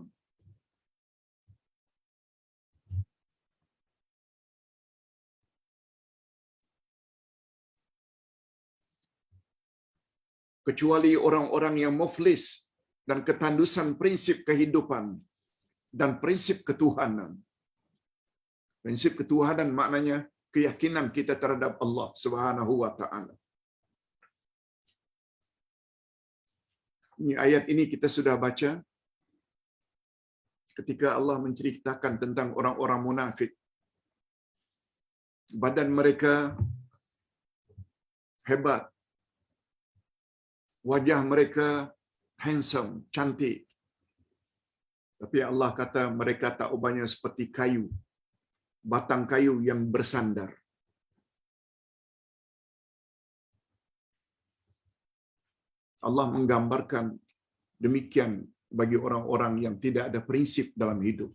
Speaker 1: Kecuali orang-orang yang muflis dan ketandusan prinsip kehidupan dan prinsip ketuhanan. Prinsip ketuhanan maknanya keyakinan kita terhadap Allah Subhanahu wa taala. Ini ayat ini kita sudah baca ketika Allah menceritakan tentang orang-orang munafik. Badan mereka hebat. Wajah mereka handsome, cantik. Tapi Allah kata mereka tak ubahnya seperti kayu, batang kayu yang bersandar. Allah menggambarkan demikian bagi orang-orang yang tidak ada prinsip dalam hidup.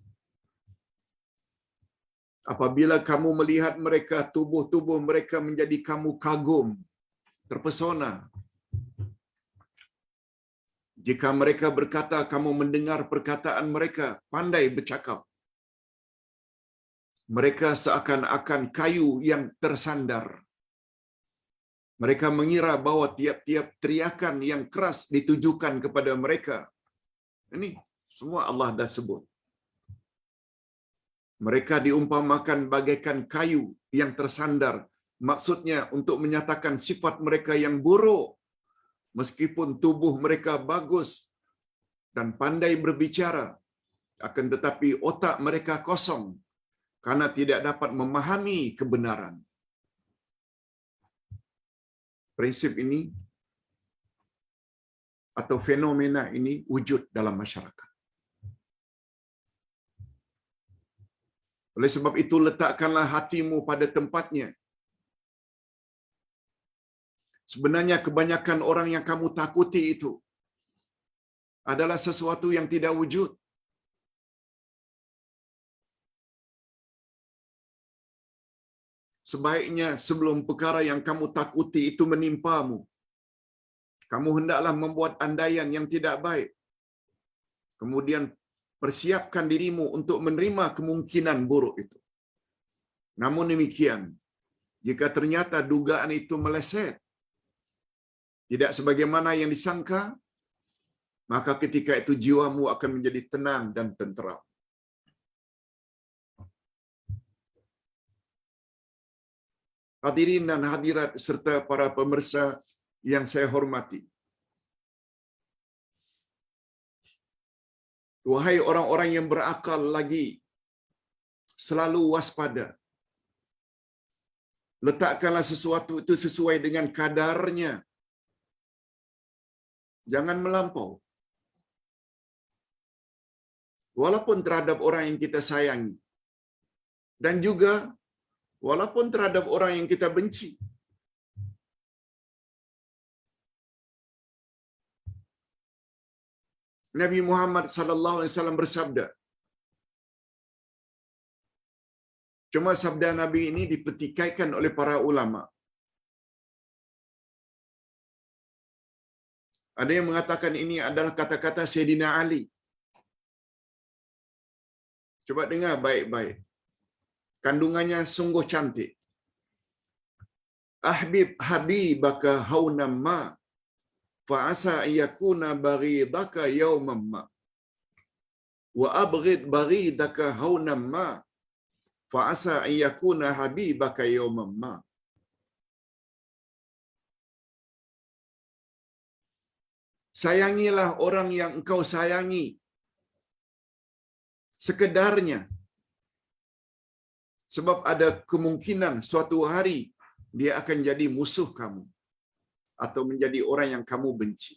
Speaker 1: Apabila kamu melihat mereka, tubuh-tubuh mereka menjadi kamu kagum, terpesona. Jika mereka berkata, kamu mendengar perkataan mereka, pandai bercakap. Mereka seakan-akan kayu yang tersandar. Mereka mengira bahwa tiap-tiap teriakan yang keras ditujukan kepada mereka. Ini semua Allah dah sebut. Mereka diumpamakan bagaikan kayu yang tersandar. Maksudnya untuk menyatakan sifat mereka yang buruk. Meskipun tubuh mereka bagus dan pandai berbicara, akan tetapi otak mereka kosong karena tidak dapat memahami kebenaran. Prinsip ini atau fenomena ini wujud dalam masyarakat. Oleh sebab itu, letakkanlah hatimu pada tempatnya. Sebenarnya kebanyakan orang yang kamu takuti itu adalah sesuatu yang tidak wujud. Sebaiknya sebelum perkara yang kamu takuti itu menimpamu, kamu hendaklah membuat andaian yang tidak baik. Kemudian persiapkan dirimu untuk menerima kemungkinan buruk itu. Namun demikian, jika ternyata dugaan itu meleset, tidak sebagaimana yang disangka, maka ketika itu jiwamu akan menjadi tenang dan tenteram. Hadirin dan hadirat serta para pemirsa yang saya hormati. Wahai orang-orang yang berakal lagi, selalu waspada. Letakkanlah sesuatu itu sesuai dengan kadarnya. Jangan melampau. Walaupun terhadap orang yang kita sayangi. Dan juga walaupun terhadap orang yang kita benci. Nabi Muhammad sallallahu alaihi wasallam bersabda. Cuma sabda Nabi ini dipetikaikan oleh para ulama. Ada yang mengatakan ini adalah kata-kata Sayyidina Ali. Coba dengar baik-baik. Kandungannya sungguh cantik. Ahbib habibaka haunam ma fa asa yakuna baghidaka yawman ma wa abghid baghidaka haunam ma fa asa yakuna habibaka yawman ma. Sayangilah orang yang engkau sayangi sekedarnya, sebab ada kemungkinan suatu hari dia akan jadi musuh kamu atau menjadi orang yang kamu benci.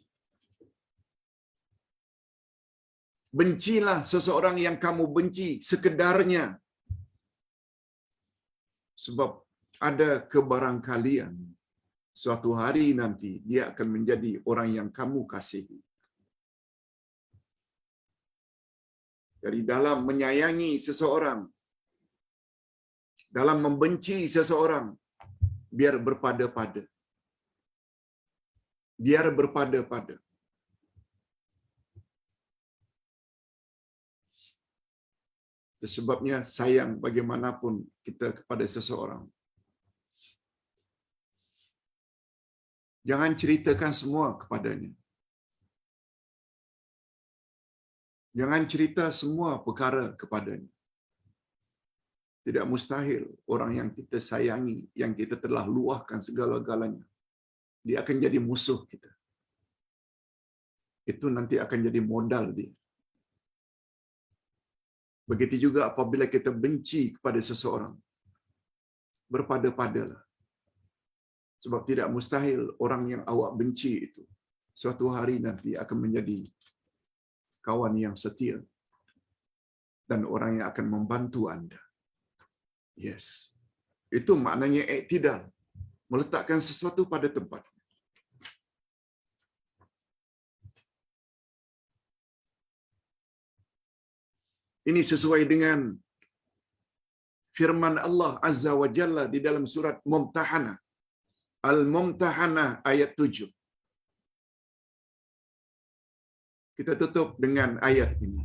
Speaker 1: Bencilah seseorang yang kamu benci sekedarnya, sebab ada kebarangkalian suatu hari nanti dia akan menjadi orang yang kamu kasihi. Jadi dalam menyayangi seseorang, dalam membenci seseorang, biar berpada-pada. Biar berpada-pada. Sebabnya sayang bagaimanapun kita kepada seseorang. Jangan ceritakan semua kepadanya. Jangan cerita semua perkara kepadanya. Tidak mustahil orang yang kita sayangi, yang kita telah luahkan segala-galanya, dia akan jadi musuh kita. Itu nanti akan jadi modal dia. Begitu juga apabila kita benci kepada seseorang, berpada-padalah. Sebab tidak mustahil orang yang awak benci itu suatu hari nanti akan menjadi kawan yang setia dan orang yang akan membantu anda. Yes. Itu maknanya iktidal. Meletakkan sesuatu pada tempat. Ini sesuai dengan firman Allah Azza wa Jalla di dalam surat Mumtahanah. Al-Mumtahanah ayat 7. Kita tutup dengan ayat ini.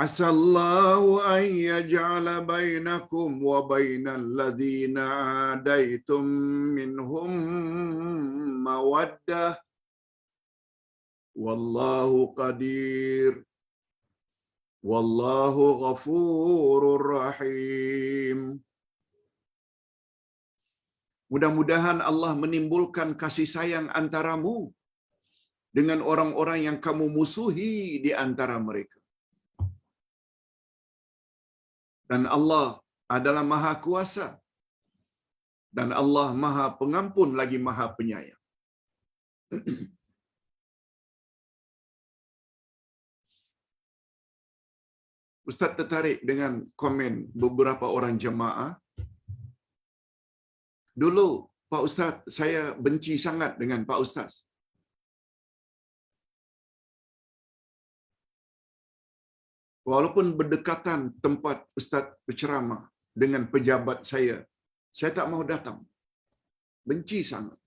Speaker 1: Asallahu an yaj'ala bainakum wa bainal ladzina adaitum minhum mawaddah. Wallahu qadir. Wallahu ghafurur rahim. Mudah-mudahan Allah menimbulkan kasih sayang antaramu dengan orang-orang yang kamu musuhi di antara mereka. Dan Allah adalah Maha Kuasa. Dan Allah Maha Pengampun lagi Maha Penyayang. Ustaz tertarik dengan komen beberapa orang jemaah. Dulu Pak Ustaz, saya benci sangat dengan Pak Ustaz. Walaupun berdekatan tempat Ustaz berceramah dengan pejabat saya tak mau datang. Benci sangat.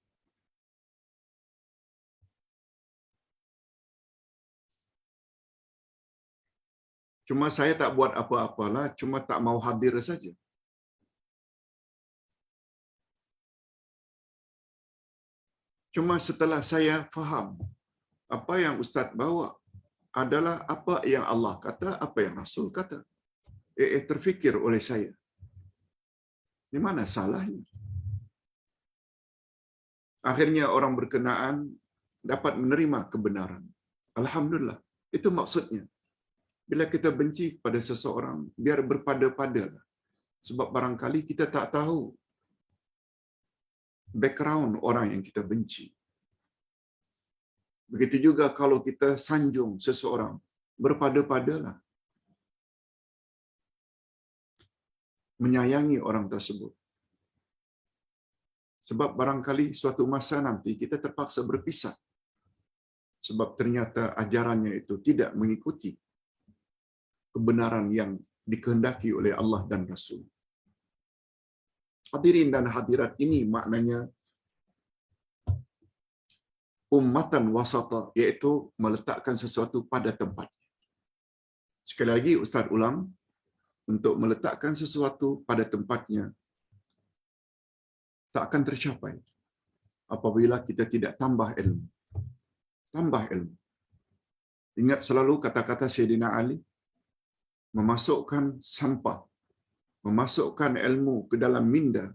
Speaker 1: Cuma saya tak buat apa-apalah, cuma tak mau hadir saja. Cuma setelah saya faham apa yang Ustaz bawa adalah apa yang Allah kata, apa yang Rasul kata. Terfikir oleh saya, di mana salahnya? Akhirnya orang berkenaan dapat menerima kebenaran. Alhamdulillah. Itu maksudnya. Bila kita benci kepada seseorang, biar berpada-padalah. Sebab barangkali kita tak tahu background orang yang kita benci. Begitu juga kalau kita sanjung seseorang, berpada-padalah. Menyayangi orang tersebut. Sebab barangkali suatu masa nanti kita terpaksa berpisah. sebab ternyata ajarannya itu tidak mengikuti kebenaran yang dikehendaki oleh Allah dan Rasul. Hadirin dan hadirat, ini maknanya ummatan wasata, iaitu meletakkan sesuatu pada tempatnya. Sekali lagi Ustaz ulang, untuk meletakkan sesuatu pada tempatnya tak akan tercapai apabila kita tidak tambah ilmu. Tambah ilmu. Ingat selalu kata-kata Sayyidina Ali, memasukkan sampah, memasukkan ilmu ke dalam minda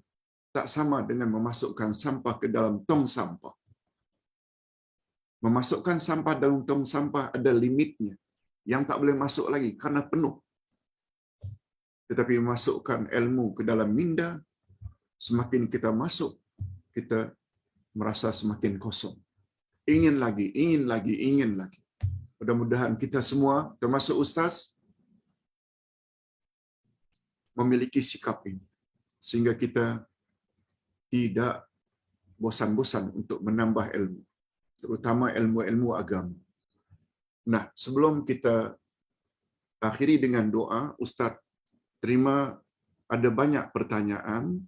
Speaker 1: tak sama dengan memasukkan sampah ke dalam tong sampah. Memasukkan sampah dalam tong sampah ada limitnya, yang tak boleh masuk lagi karena penuh. Tetapi memasukkan ilmu ke dalam minda, semakin kita masuk, kita merasa semakin kosong. Ingin lagi, ingin lagi, ingin lagi. Mudah-mudahan kita semua, termasuk Ustaz, memiliki sikap ini, sehingga kita tidak bosan-bosan untuk menambah ilmu, terutama ilmu-ilmu agama. Nah, sebelum kita akhiri dengan doa, Ustaz terima ada banyak pertanyaan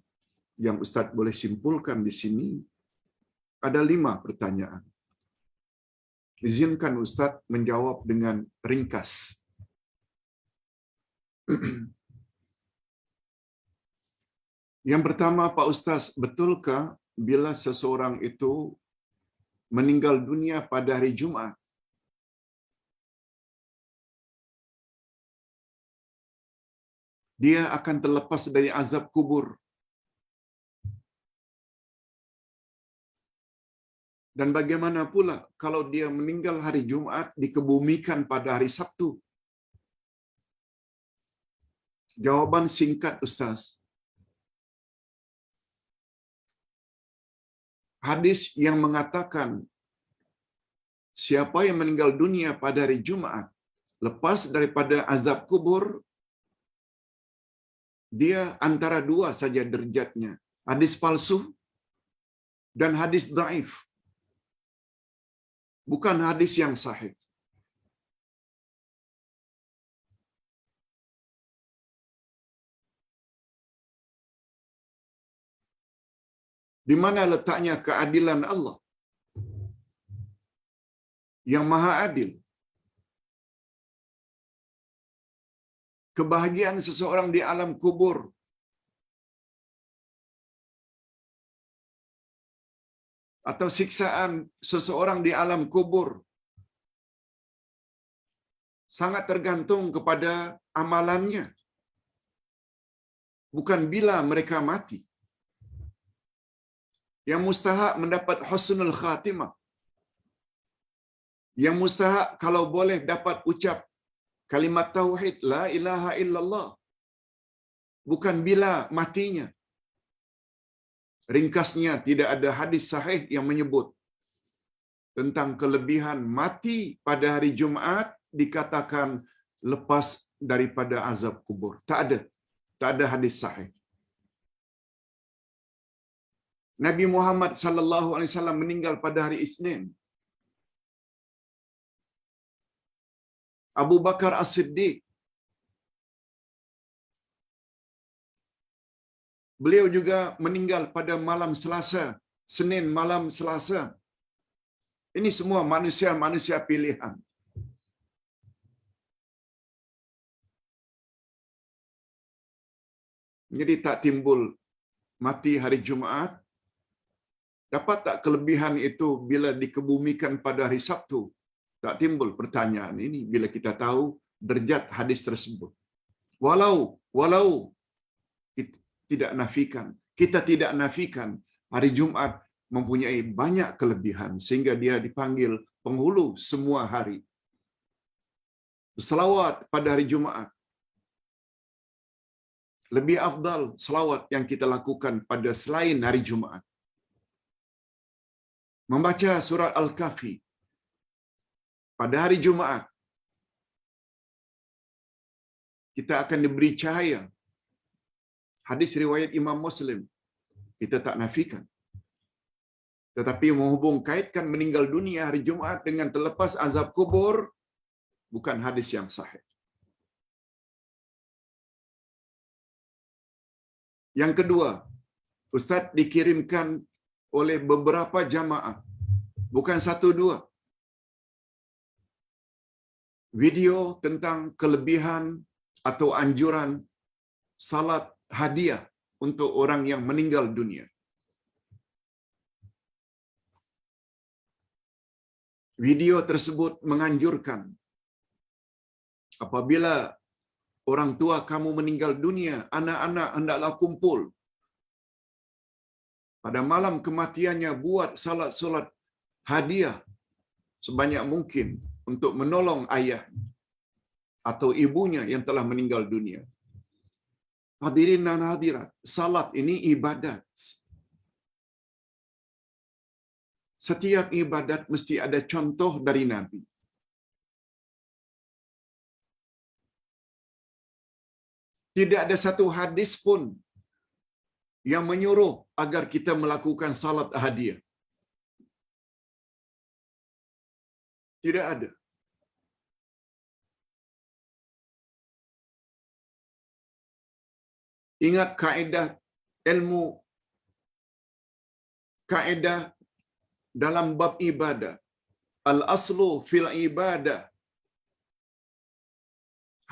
Speaker 1: yang Ustaz boleh simpulkan di sini. Ada 5 pertanyaan. Izinkan Ustaz menjawab dengan ringkas. Yang pertama, Pak Ustaz, betulkah bila seseorang itu meninggal dunia pada hari Jumat, dia akan terlepas dari azab kubur? Dan bagaimana pula kalau dia meninggal hari Jumat dikebumikan pada hari Sabtu? Jawaban singkat Ustaz. Hadis yang mengatakan siapa yang meninggal dunia pada hari Jumat lepas daripada azab kubur, dia antara 2 saja derajatnya. Hadis palsu dan hadis dhaif. Bukan hadis yang sahih. Di mana letaknya keadilan Allah yang maha adil? Kebahagiaan seseorang di alam kubur atau siksaan seseorang di alam kubur sangat tergantung kepada amalannya, bukan bila mereka mati. Yang mustahak mendapat husnul khatimah, yang mustahak kalau boleh dapat ucap kalimat tauhid la ilaha illallah, bukan bila matinya. Ringkasnya, tidak ada hadis sahih yang menyebut tentang kelebihan mati pada hari Jumat dikatakan lepas daripada azab kubur. Tak ada. Tak ada hadis sahih. Nabi Muhammad sallallahu alaihi wasallam meninggal pada hari Isnin. Abu Bakar As-Siddiq, beliau juga meninggal pada malam Selasa, Senin malam Selasa. Ini semua manusia-manusia pilihan. Jadi tak timbul mati hari Jumaat. Dapat tak kelebihan itu bila dikebumikan pada hari Sabtu? Tak timbul pertanyaan ini bila kita tahu derajat hadis tersebut. Walau kita tidak nafikan hari Jumat mempunyai banyak kelebihan sehingga dia dipanggil penghulu semua hari. Selawat pada hari Jumaat lebih afdal selawat yang kita lakukan pada selain hari Jumaat. Membaca surat Al-Kahfi pada hari Jumaat, kita akan diberi cahaya. Hadis riwayat Imam Muslim, kita tak nafikan. Tetapi menghubung kaitkan meninggal dunia hari Jumaat dengan terlepas azab kubur, bukan hadis yang sahih. Yang kedua, Ustaz dikirimkan oleh beberapa jamaah, bukan satu dua, video tentang kelebihan atau anjuran salat hadiah untuk orang yang meninggal dunia. Video tersebut menganjurkan apabila orang tua kamu meninggal dunia, anak-anak hendaklah kumpul. Pada malam kematiannya buat salat-salat hadiah sebanyak mungkin untuk menolong ayah atau ibunya yang telah meninggal dunia. Hadirin dan hadirat, salat ini ibadat. Setiap ibadat mesti ada contoh dari Nabi. Tidak ada satu hadis pun yang menyuruh agar kita melakukan salat hadiah. Tidak ada. Ingat kaedah ilmu, kaedah dalam bab ibadah. Al-aslu fil ibadah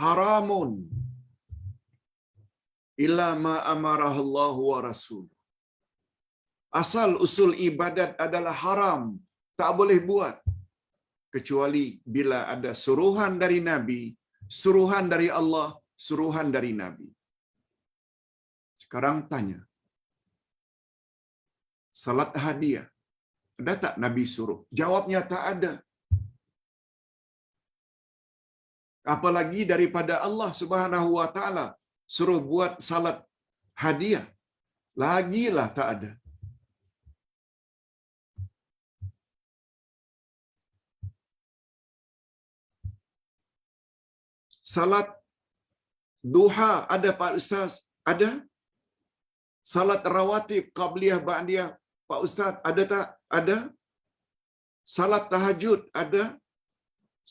Speaker 1: haramun illa ma amarah Allah wa rasul. Asal usul ibadat adalah haram, tak boleh buat kecuali bila ada suruhan dari Nabi, suruhan dari Allah, suruhan dari Nabi. Sekarang tanya, salat hadiah ada tak Nabi suruh? Jawabnya tak ada. Apalagi daripada Allah Subhanahu wa taala suruh buat salat hadiah. Lagilah tak ada. Salat duha ada Pak Ustaz? Ada? Salat rawatib qabliyah ba'diyah Pak Ustaz ada tak? Ada. Salat tahajud ada.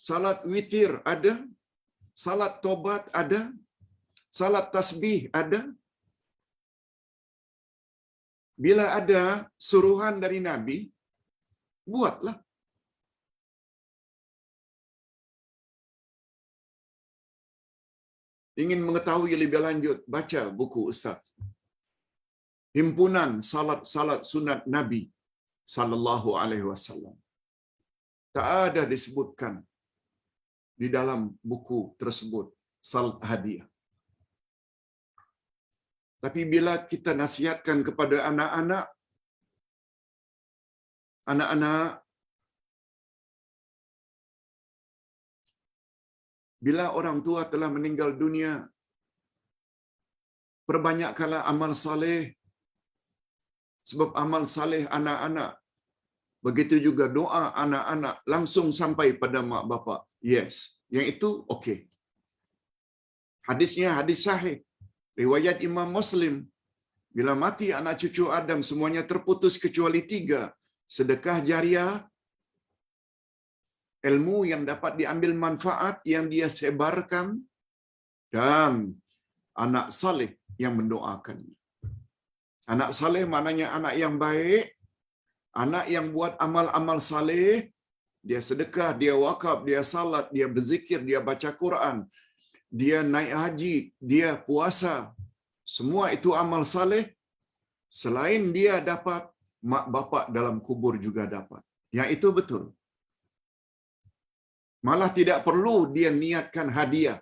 Speaker 1: Salat witir ada. Salat tobat ada. Salat tasbih ada. Bila ada suruhan dari Nabi, buatlah. Ingin mengetahui lebih lanjut, baca buku Ustaz. Himpunan salat-salat sunat Nabi sallallahu alaihi wasallam. Tak ada disebutkan di dalam buku tersebut salat hadiah. Tapi bila kita nasihatkan kepada anak-anak, bila orang tua telah meninggal dunia, perbanyakkanlah amal saleh. Sebab amal saleh anak-anak, begitu juga doa anak-anak langsung sampai pada mak bapak. Yes, yang itu okey. Hadisnya hadis sahih. Riwayat Imam Muslim. Bila mati anak cucu Adam semuanya terputus kecuali 3. Sedekah jariah, ilmu yang dapat diambil manfaat yang dia sebarkan, dan anak saleh yang mendoakannya. Anak saleh maknanya anak yang baik, anak yang buat amal-amal saleh, dia sedekah, dia wakaf, dia salat, dia berzikir, dia baca Quran, dia naik haji, dia puasa. Semua itu amal saleh. Selain dia dapat, mak bapak dalam kubur juga dapat. Yang itu betul. Malah tidak perlu dia niatkan hadiah.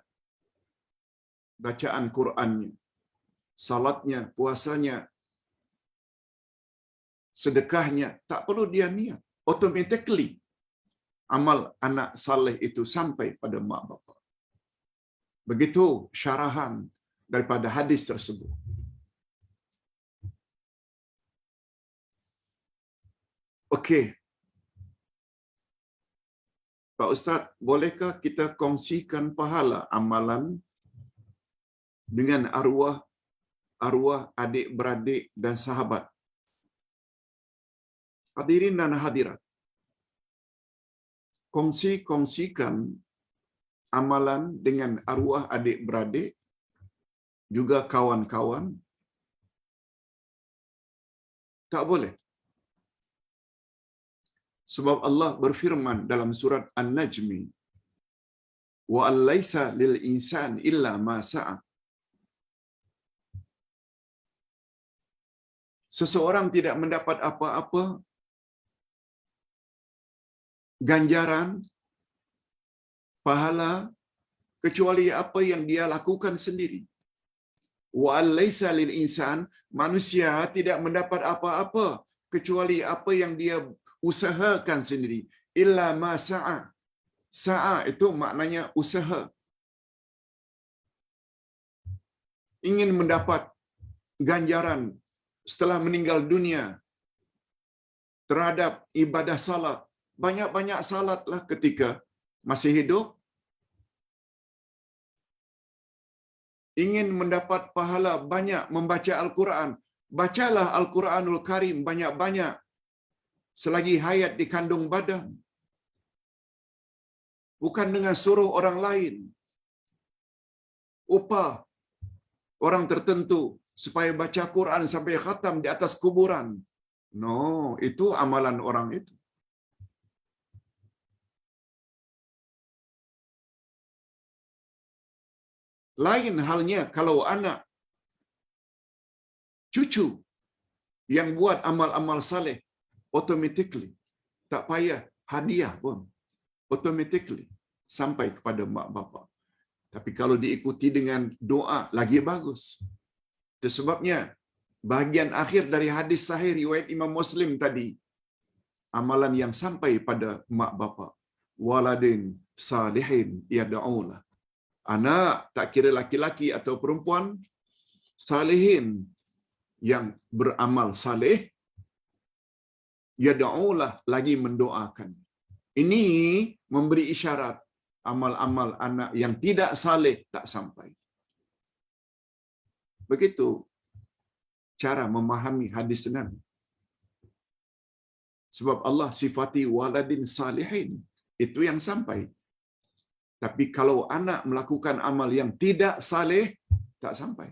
Speaker 1: Bacaan Qurannya, salatnya, puasanya, sedekahnya, tak perlu dia niat. Automatically amal anak saleh itu sampai pada mak bapak. Begitu syarahan daripada hadis tersebut. Okey. Pak Ustaz, bolehkah kita kongsikan pahala amalan dengan arwah adik-beradik dan sahabat? Hadirin dan hadirat, kongsi-kongsikan amalan dengan arwah adik-beradik, juga kawan-kawan, tak boleh. Sebab Allah berfirman dalam surat An-Najmi, wa allaisa lil insan illa ma sa'a. Seseorang tidak mendapat apa-apa ganjaran, pahala, kecuali apa yang dia lakukan sendiri. Wa allaisa lil insan, manusia tidak mendapat apa-apa kecuali apa yang dia usahakan sendiri. Illa ma sa'a. Sa'a itu maknanya usaha. Ingin mendapat ganjaran setelah meninggal dunia terhadap ibadah salat, banyak-banyak salatlah ketika masih hidup. Ingin mendapat pahala banyak membaca Al-Quran, bacalah Al-Quranul Karim banyak-banyak selagi hayat di kandung badan. Bukan dengan suruh orang lain, upah orang tertentu supaya baca Quran sampai khatam di atas kuburan. No, itu amalan orang itu. Lain halnya kalau anak, cucu yang buat amal-amal saleh, automatically, tak payah hadiah pun, automatically sampai kepada mak bapak. Tapi kalau diikuti dengan doa, lagi bagus. Itu sebabnya bahagian akhir dari hadis sahih riwayat Imam Muslim tadi, amalan yang sampai pada mak bapak, waladin salihin yad'ulah. Anak, tak kira laki-laki atau perempuan, salihin yang beramal saleh, yad'ulah, lagi mendoakan. Ini memberi isyarat amal-amal anak yang tidak saleh tak sampai. Begitu cara memahami hadis Nabi. Sebab Allah sifati waladin salihin, itu yang sampai. Tapi kalau anak melakukan amal yang tidak saleh, tak sampai.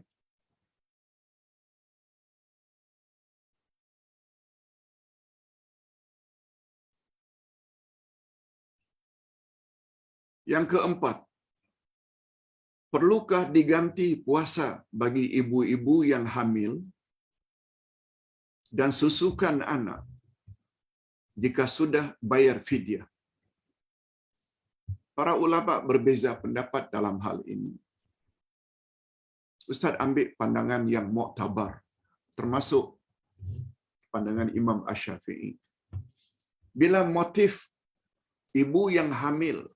Speaker 1: Yang keempat, perlukah diganti puasa bagi ibu-ibu yang hamil dan susukan anak jika sudah bayar fidyah? Para ulama berbeza pendapat dalam hal ini. Ustaz ambil pandangan yang muktabar, termasuk pandangan Imam Asy-Syafi'i. Bila motif ibu yang hamil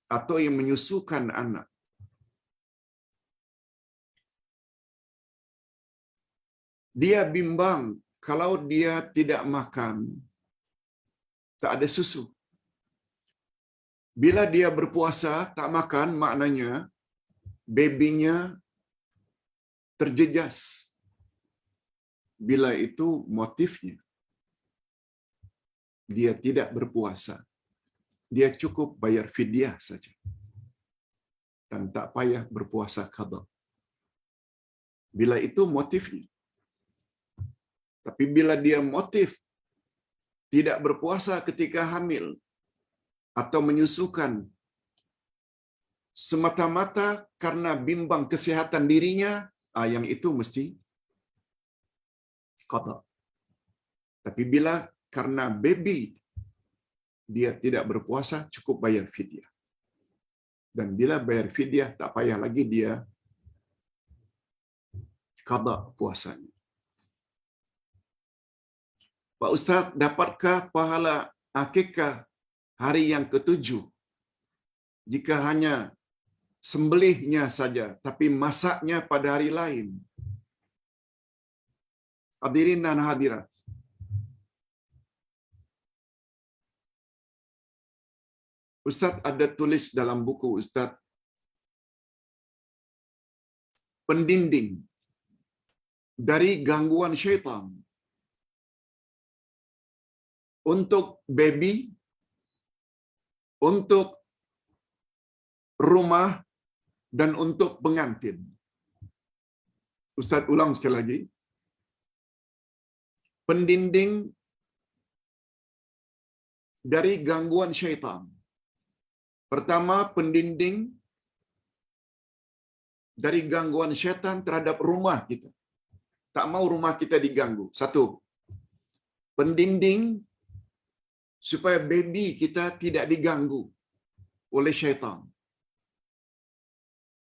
Speaker 1: atau yang menyusukan anak dia bimbang kalau dia tidak makan, tak ada susu. Bila dia berpuasa tak makan, maknanya babynya terjejas. Bila itu motifnya, dia tidak berpuasa, dia cukup bayar fidyah saja dan tak payah berpuasa qada. Bila itu motifnya. Tapi bila dia motif tidak berpuasa ketika hamil atau menyusukan semata-mata karena bimbang kesehatan dirinya, yang itu mesti qada. Tapi bila karena baby dia tidak berpuasa, cukup bayar fidyah. Dan bila bayar fidyah, tak payah lagi dia qada puasanya. Pak Ustaz, dapatkah pahala akikah hari yang ke-7 jika hanya sembelihnya saja, tapi masaknya pada hari lain? Hadirin dan hadirat, Ustaz ada tulis dalam buku Ustaz, pendinding dari gangguan syaitan. untuk baby, untuk rumah, dan untuk pengantin. Ustaz ulang sekali lagi. Pendinding dari gangguan syaitan. Pertama, pendinding dari gangguan syaitan terhadap rumah kita. Tak mau rumah kita diganggu. Satu. Pendinding supaya baby kita tidak diganggu oleh syaitan.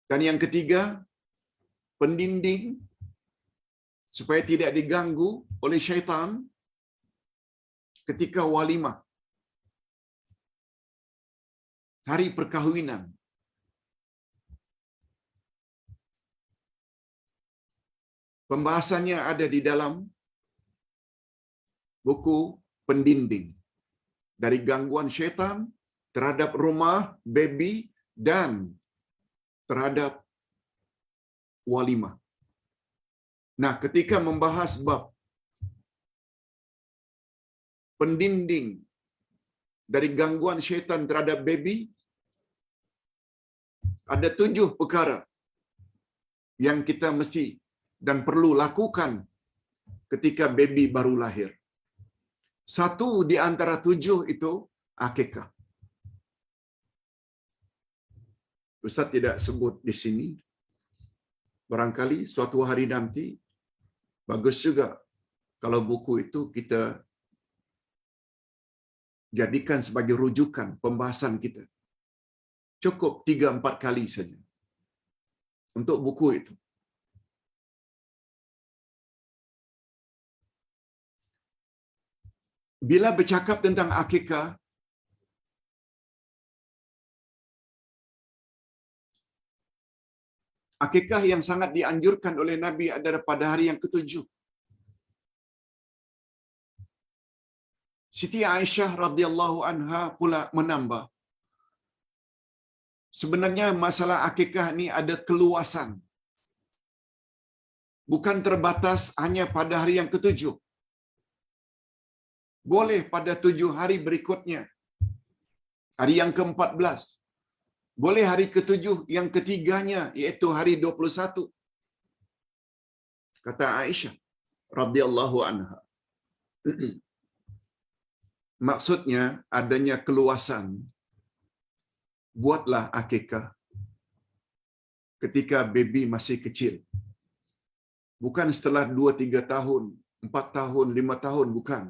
Speaker 1: Dan yang ketiga, pendinding supaya tidak diganggu oleh syaitan ketika walimah, hari perkahwinan. Pembahasannya ada di dalam buku Pendinding dari gangguan syaitan terhadap rumah, baby, dan terhadap walimah. Nah, ketika membahas bab pendinding dari gangguan syaitan terhadap baby, ada 7 perkara yang kita mesti dan perlu lakukan ketika baby baru lahir. Satu di antara 7 itu akikah. Ustaz tidak sebut di sini. Barangkali suatu hari nanti bagus juga kalau buku itu kita jadikan sebagai rujukan pembahasan kita. Cukup 3-4 kali saja untuk buku itu. Bila bercakap tentang akikah, akikah yang sangat dianjurkan oleh Nabi adalah pada hari yang ke-7. Siti Aisyah radhiyallahu anha pula menambah, sebenarnya masalah akikah ni ada keluasan. Bukan terbatas hanya pada hari yang ke-7. Boleh pada 7 hari berikutnya. Hari yang ke-14. Boleh hari ke-7 yang ketiganya, iaitu hari 21. Kata Aisyah radhiyallahu anha. Maksudnya adanya keluasan. Buatlah akikah ketika baby masih kecil. Bukan setelah 2-3 tahun, 4 tahun, 5 tahun, bukan.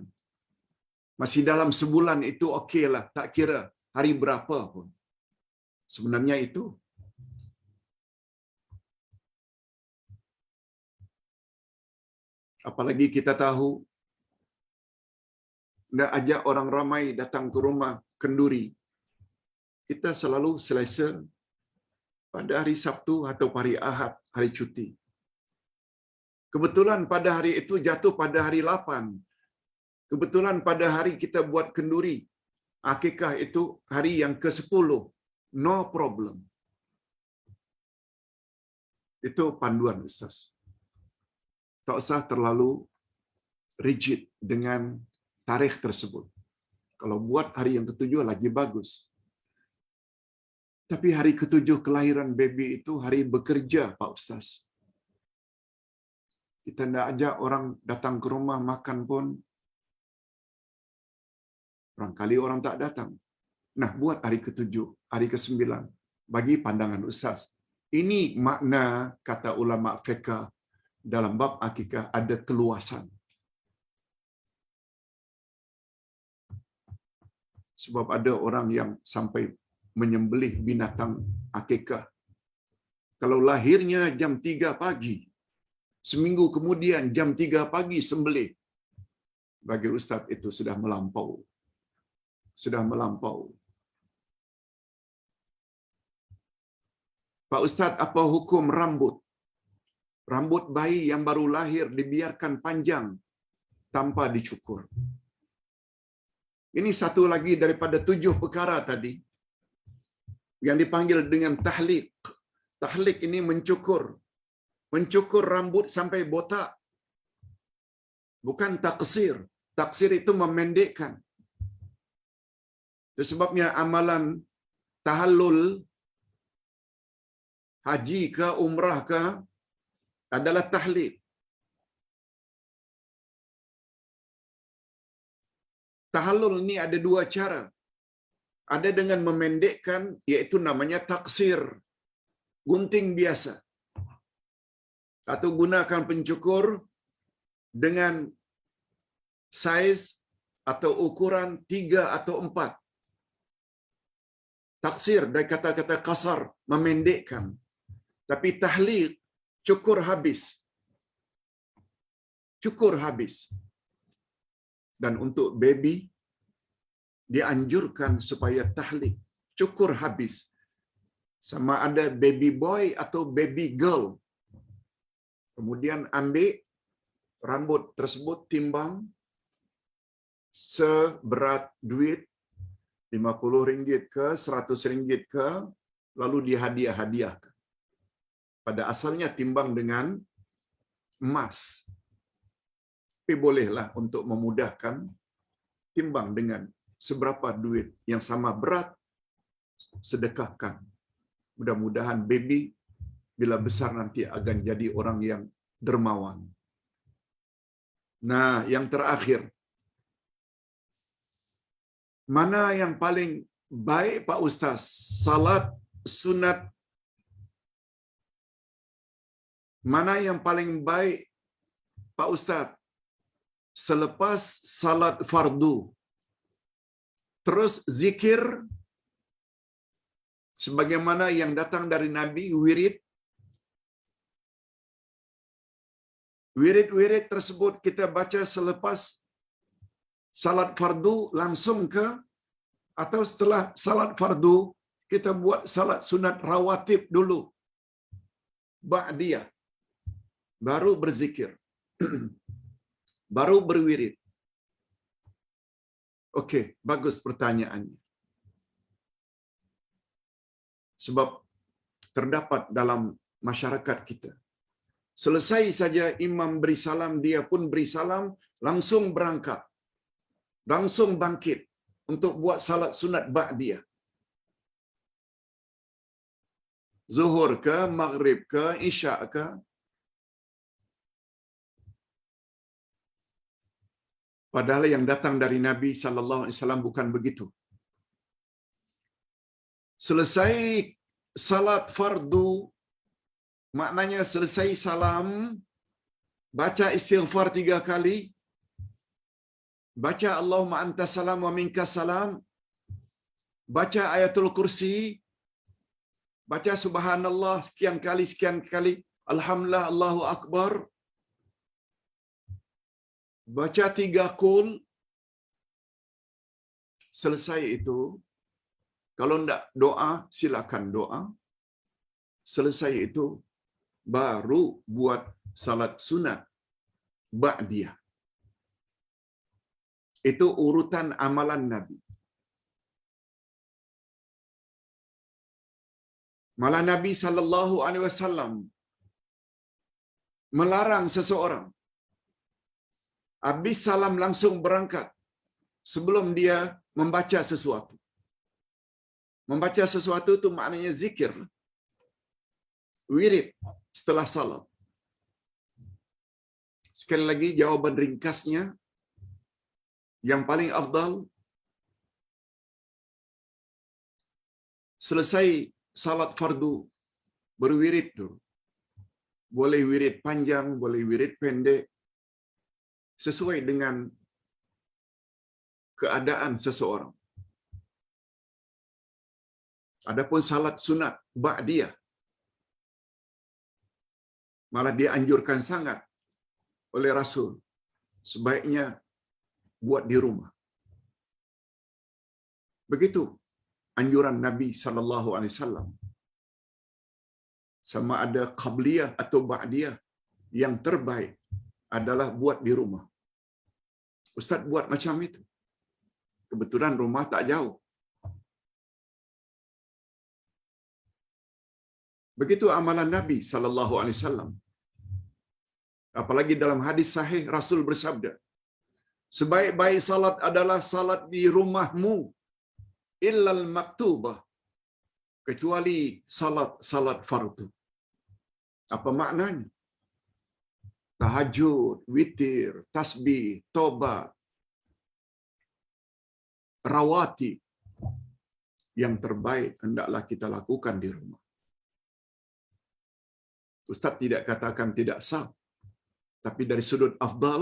Speaker 1: Masih dalam sebulan itu okeylah, tak kira hari berapa pun. Sebenarnya itu. Apalagi kita tahu, nak ajak orang ramai datang ke rumah kenduri, kita selalu selesa pada hari Sabtu atau hari Ahad, hari cuti. Kebetulan pada hari itu jatuh pada hari 8. Kebetulan pada hari kita buat kenduri, akikah itu hari yang ke-10. No problem. Itu panduan Ustaz. Tak usah terlalu rigid dengan tarikh tersebut. Kalau buat hari yang ke-7 lagi bagus. Tapi hari ke-7 kelahiran baby itu hari bekerja, Pak Ustaz. Kita tidak ajak orang datang ke rumah makan pun, barangkali orang tak datang. Nah, buat hari ke-7, hari ke-9, bagi pandangan Ustaz. Ini makna kata ulama fiqh dalam bab akikah ada keluasan. Sebab ada orang yang sampai menyembelih binatang akikah. Kalau lahirnya jam 3 pagi, seminggu kemudian jam 3 pagi sembelih. Bagi Ustaz itu sudah melampau. Sudah melampau. Pak Ustaz, apa hukum rambut? Rambut bayi yang baru lahir dibiarkan panjang tanpa dicukur. Ini satu lagi daripada 7 perkara tadi yang dipanggil dengan tahliq. Tahliq ini mencukur. Mencukur rambut sampai botak. Bukan taksir. Taksir itu memendekkan. Itu sebabnya amalan tahallul haji ke umrah ke adalah tahlil. Tahallul ni ada dua cara. Ada dengan memendekkan, iaitu namanya taksir, gunting biasa. Atau gunakan pencukur dengan saiz atau ukuran 3 atau 4. Taksir dari kata-kata kasar, memendekkan. Tapi tahliq, cukur habis. Cukur habis. Dan untuk baby, dianjurkan supaya tahliq, cukur habis. Sama ada baby boy atau baby girl. Kemudian ambil rambut tersebut, timbang seberat duit, RM50 ke RM100 ke, lalu dihadiah-hadiahkan. Pada asalnya timbang dengan emas. Tapi bolehlah untuk memudahkan, timbang dengan seberapa duit yang sama berat, sedekahkan. Mudah-mudahan baby bila besar nanti akan jadi orang yang dermawan. Nah, yang terakhir, mana yang paling baik Pak Ustaz? Salat sunat. Mana yang paling baik Pak Ustaz? Selepas salat fardu, terus zikir sebagaimana yang datang dari Nabi, wirid. Wirid-wirid tersebut kita baca selepas salat fardu langsung ke, atau setelah salat fardu kita buat salat sunat rawatib dulu, ba'diyah, baru berzikir, baru berwirid. Okey, bagus pertanyaannya. Sebab terdapat dalam masyarakat kita, selesai saja imam beri salam, dia pun beri salam, langsung berangkat, langsung bangkit untuk buat salat sunat ba'diyah. Zuhur ke, maghrib ke, isyak ke. Padahal yang datang dari Nabi sallallahu alaihi wasallam bukan begitu. Selesai salat fardu, maknanya selesai salam, baca istighfar 3 kali, baca Allahumma anta salam wa minka salam, baca ayatul kursi, baca subhanallah sekian kali, alhamdulillah, Allahu akbar, baca 3 qul. Selesai itu, kalau tidak doa, silakan doa. Selesai itu, baru buat salat sunat ba'diyah. Itu urutan amalan Nabi. Malah Nabi sallallahu alaihi wasallam melarang seseorang habis salam langsung berangkat sebelum dia membaca sesuatu. Membaca sesuatu itu maknanya zikir, wirid setelah salat. Sekali lagi jawaban ringkasnya, yang paling afdal, selesai salat fardu, berwirid dulu. Boleh wirid panjang, boleh wirid pendek, sesuai dengan keadaan seseorang. Adapun salat sunat ba'diyah, malah dianjurkan sangat oleh Rasul, sebaiknya buat di rumah. Begitu anjuran Nabi sallallahu alaihi wasallam. Sama ada qabliyah atau ba'diyah, yang terbaik adalah buat di rumah. Ustaz buat macam itu. Kebetulan rumah tak jauh. Begitu amalan Nabi sallallahu alaihi wasallam. Apalagi dalam hadis sahih Rasul bersabda, sebaik-baik salat adalah salat di rumahmu. illal maktubah, kecuali salat fardu. Apa maknanya? Tahajud, witir, tasbih, tobat, rawatib yang terbaik hendaklah kita lakukan di rumah. Ustaz tidak katakan tidak sah, tapi dari sudut afdal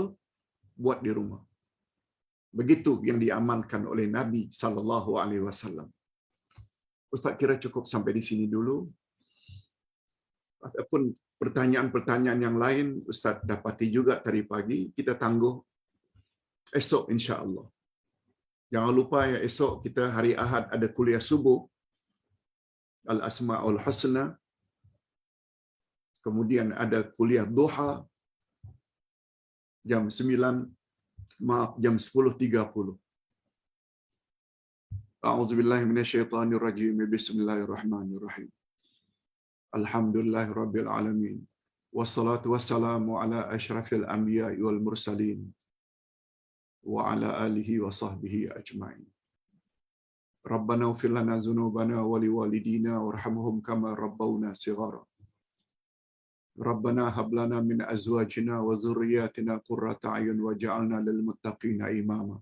Speaker 1: buat di rumah. Begitu yang diamalkan oleh Nabi sallallahu alaihi wasallam. Ustaz kira cukup sampai di sini dulu. Adapun pertanyaan-pertanyaan yang lain Ustaz dapati juga tadi pagi, kita tangguh esok insya-Allah. Jangan lupa ya, esok kita hari Ahad ada kuliah subuh Al-Asmaul Husna. Kemudian ada kuliah duha jam 10.30. A'udzubillahi minasyaitonirrajim. Bismillahirrahmanirrahim. Alhamdulillahirabbil alamin. Wassalatu wassalamu ala asyrafil anbiya'i wal mursalin wa ala alihi wa sahbihi ajma'in. Rabbana ighfir lana dzunubana wa liwalidina warhamhum kama rabbawna shighara. Rabbana hab lana min azwajina wa dzurriyyatina qurrata a'yun waj'alna lil muttaqina imama.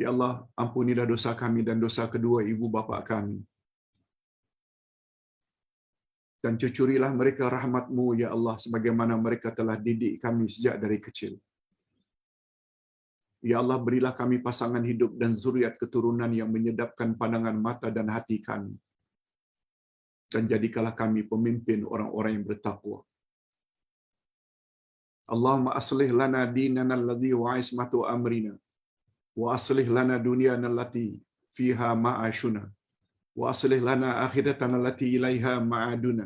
Speaker 1: Ya Allah, ampunilah dosa kami dan dosa kedua ibu bapa kami. Dan cucurilah mereka rahmat-Mu ya Allah, sebagaimana mereka telah didik kami sejak dari kecil. Ya Allah, berilah kami pasangan hidup dan zuriat keturunan yang menyedapkan pandangan mata dan hati kami. Dan jadikanlah kami pemimpin orang-orang yang bertakwa. Allahumma aslih lana dinana alladhi wa ismatu amrina, wa aslih lana dunyana allati fiha ma'ashuna, wa aslih lana akhiratana allati ilaiha ma'aduna,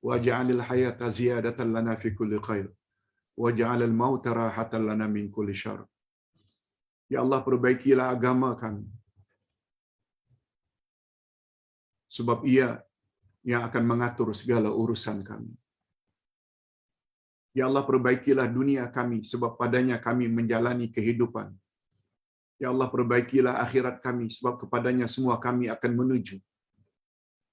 Speaker 1: waj'alil hayata ziyadatan lana fi kulli khair, waj'alil mauta rahatan lana min kulli syarr. Ya Allah, perbaikilah agama kami, sebab Ia yang akan mengatur segala urusan kami. Ya Allah, perbaikilah dunia kami, sebab padanya kami menjalani kehidupan. Ya Allah, perbaikilah akhirat kami, sebab kepadanya semua kami akan menuju.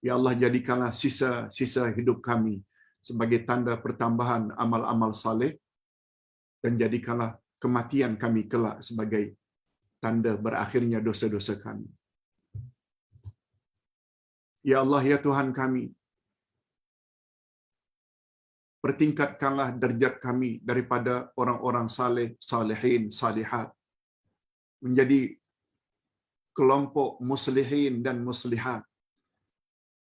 Speaker 1: Ya Allah, jadikanlah sisa-sisa hidup kami sebagai tanda pertambahan amal-amal saleh, dan jadikanlah kematian kami kelak sebagai tanda berakhirnya dosa-dosa kami. Ya Allah, ya Tuhan kami, pertingkatkanlah derajat kami daripada orang-orang saleh, salihin, salihat, menjadi kelompok muslihin dan muslihat,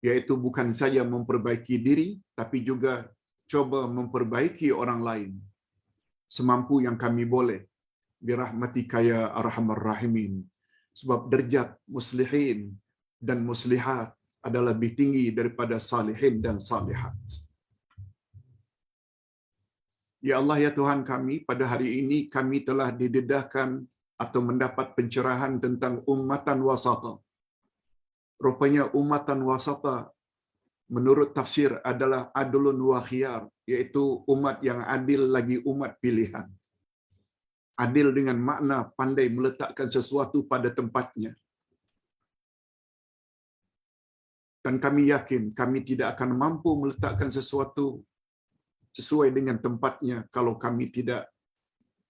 Speaker 1: yaitu bukan saja memperbaiki diri, tapi juga coba memperbaiki orang lain semampu yang kami boleh. Birahmatika ya arhamar rahimin. Sebab derajat muslihin dan muslihat adalah lebih tinggi daripada salihin dan salihat. Ya Allah, ya Tuhan kami, pada hari ini kami telah didedahkan atau mendapat pencerahan tentang ummatan wasata. Rupanya ummatan wasata menurut tafsir adalah adlun wa khiyar, iaitu umat yang adil lagi umat pilihan. Adil dengan makna pandai meletakkan sesuatu pada tempatnya. Dan kami yakin kami tidak akan mampu meletakkan sesuatu sesuai dengan tempatnya kalau kami tidak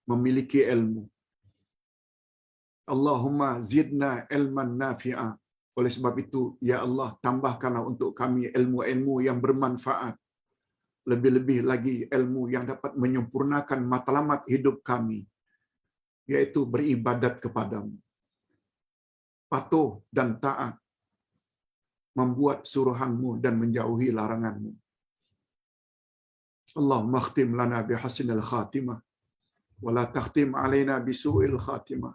Speaker 1: memiliki ilmu. Allahumma zidna ilman nafi'ah. Oleh sebab itu, ya Allah, tambahkanlah untuk kami ilmu-ilmu yang bermanfaat. Lebih-lebih lagi ilmu yang dapat menyempurnakan matlamat hidup kami, yaitu beribadat kepadamu, patuh dan taat, membuat suruhanmu dan menjauhi laranganmu. Allahumma khtim lana bihasinil khatimah, wa la takhtim alaina bisu'il khatimah.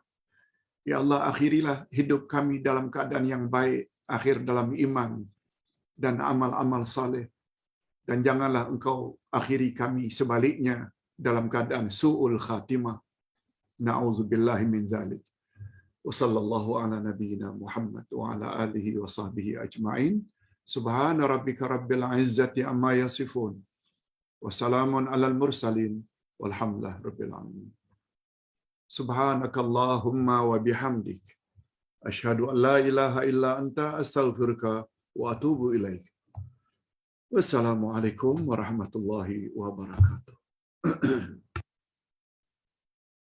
Speaker 1: Ya Allah, akhirilah hidup kami dalam keadaan yang baik, akhir dalam iman dan amal-amal saleh. Dan janganlah Engkau akhiri kami sebaliknya dalam keadaan su'ul khatimah. Na'udzubillahi min zalik. Wa sallallahu ala nabiyyina Muhammad wa ala alihi wa sahbihi ajma'in. Subhana rabbika rabbil izzati amma yasifun. Wa salamun alal mursalin. Walhamdulillah rabbil alamin. Subhanakallahumma wa bihamdik. Asyhadu an la ilaha illa anta astaghfiruka wa atubu ilaik. Wassalamualaikum warahmatullahi wabarakatuh.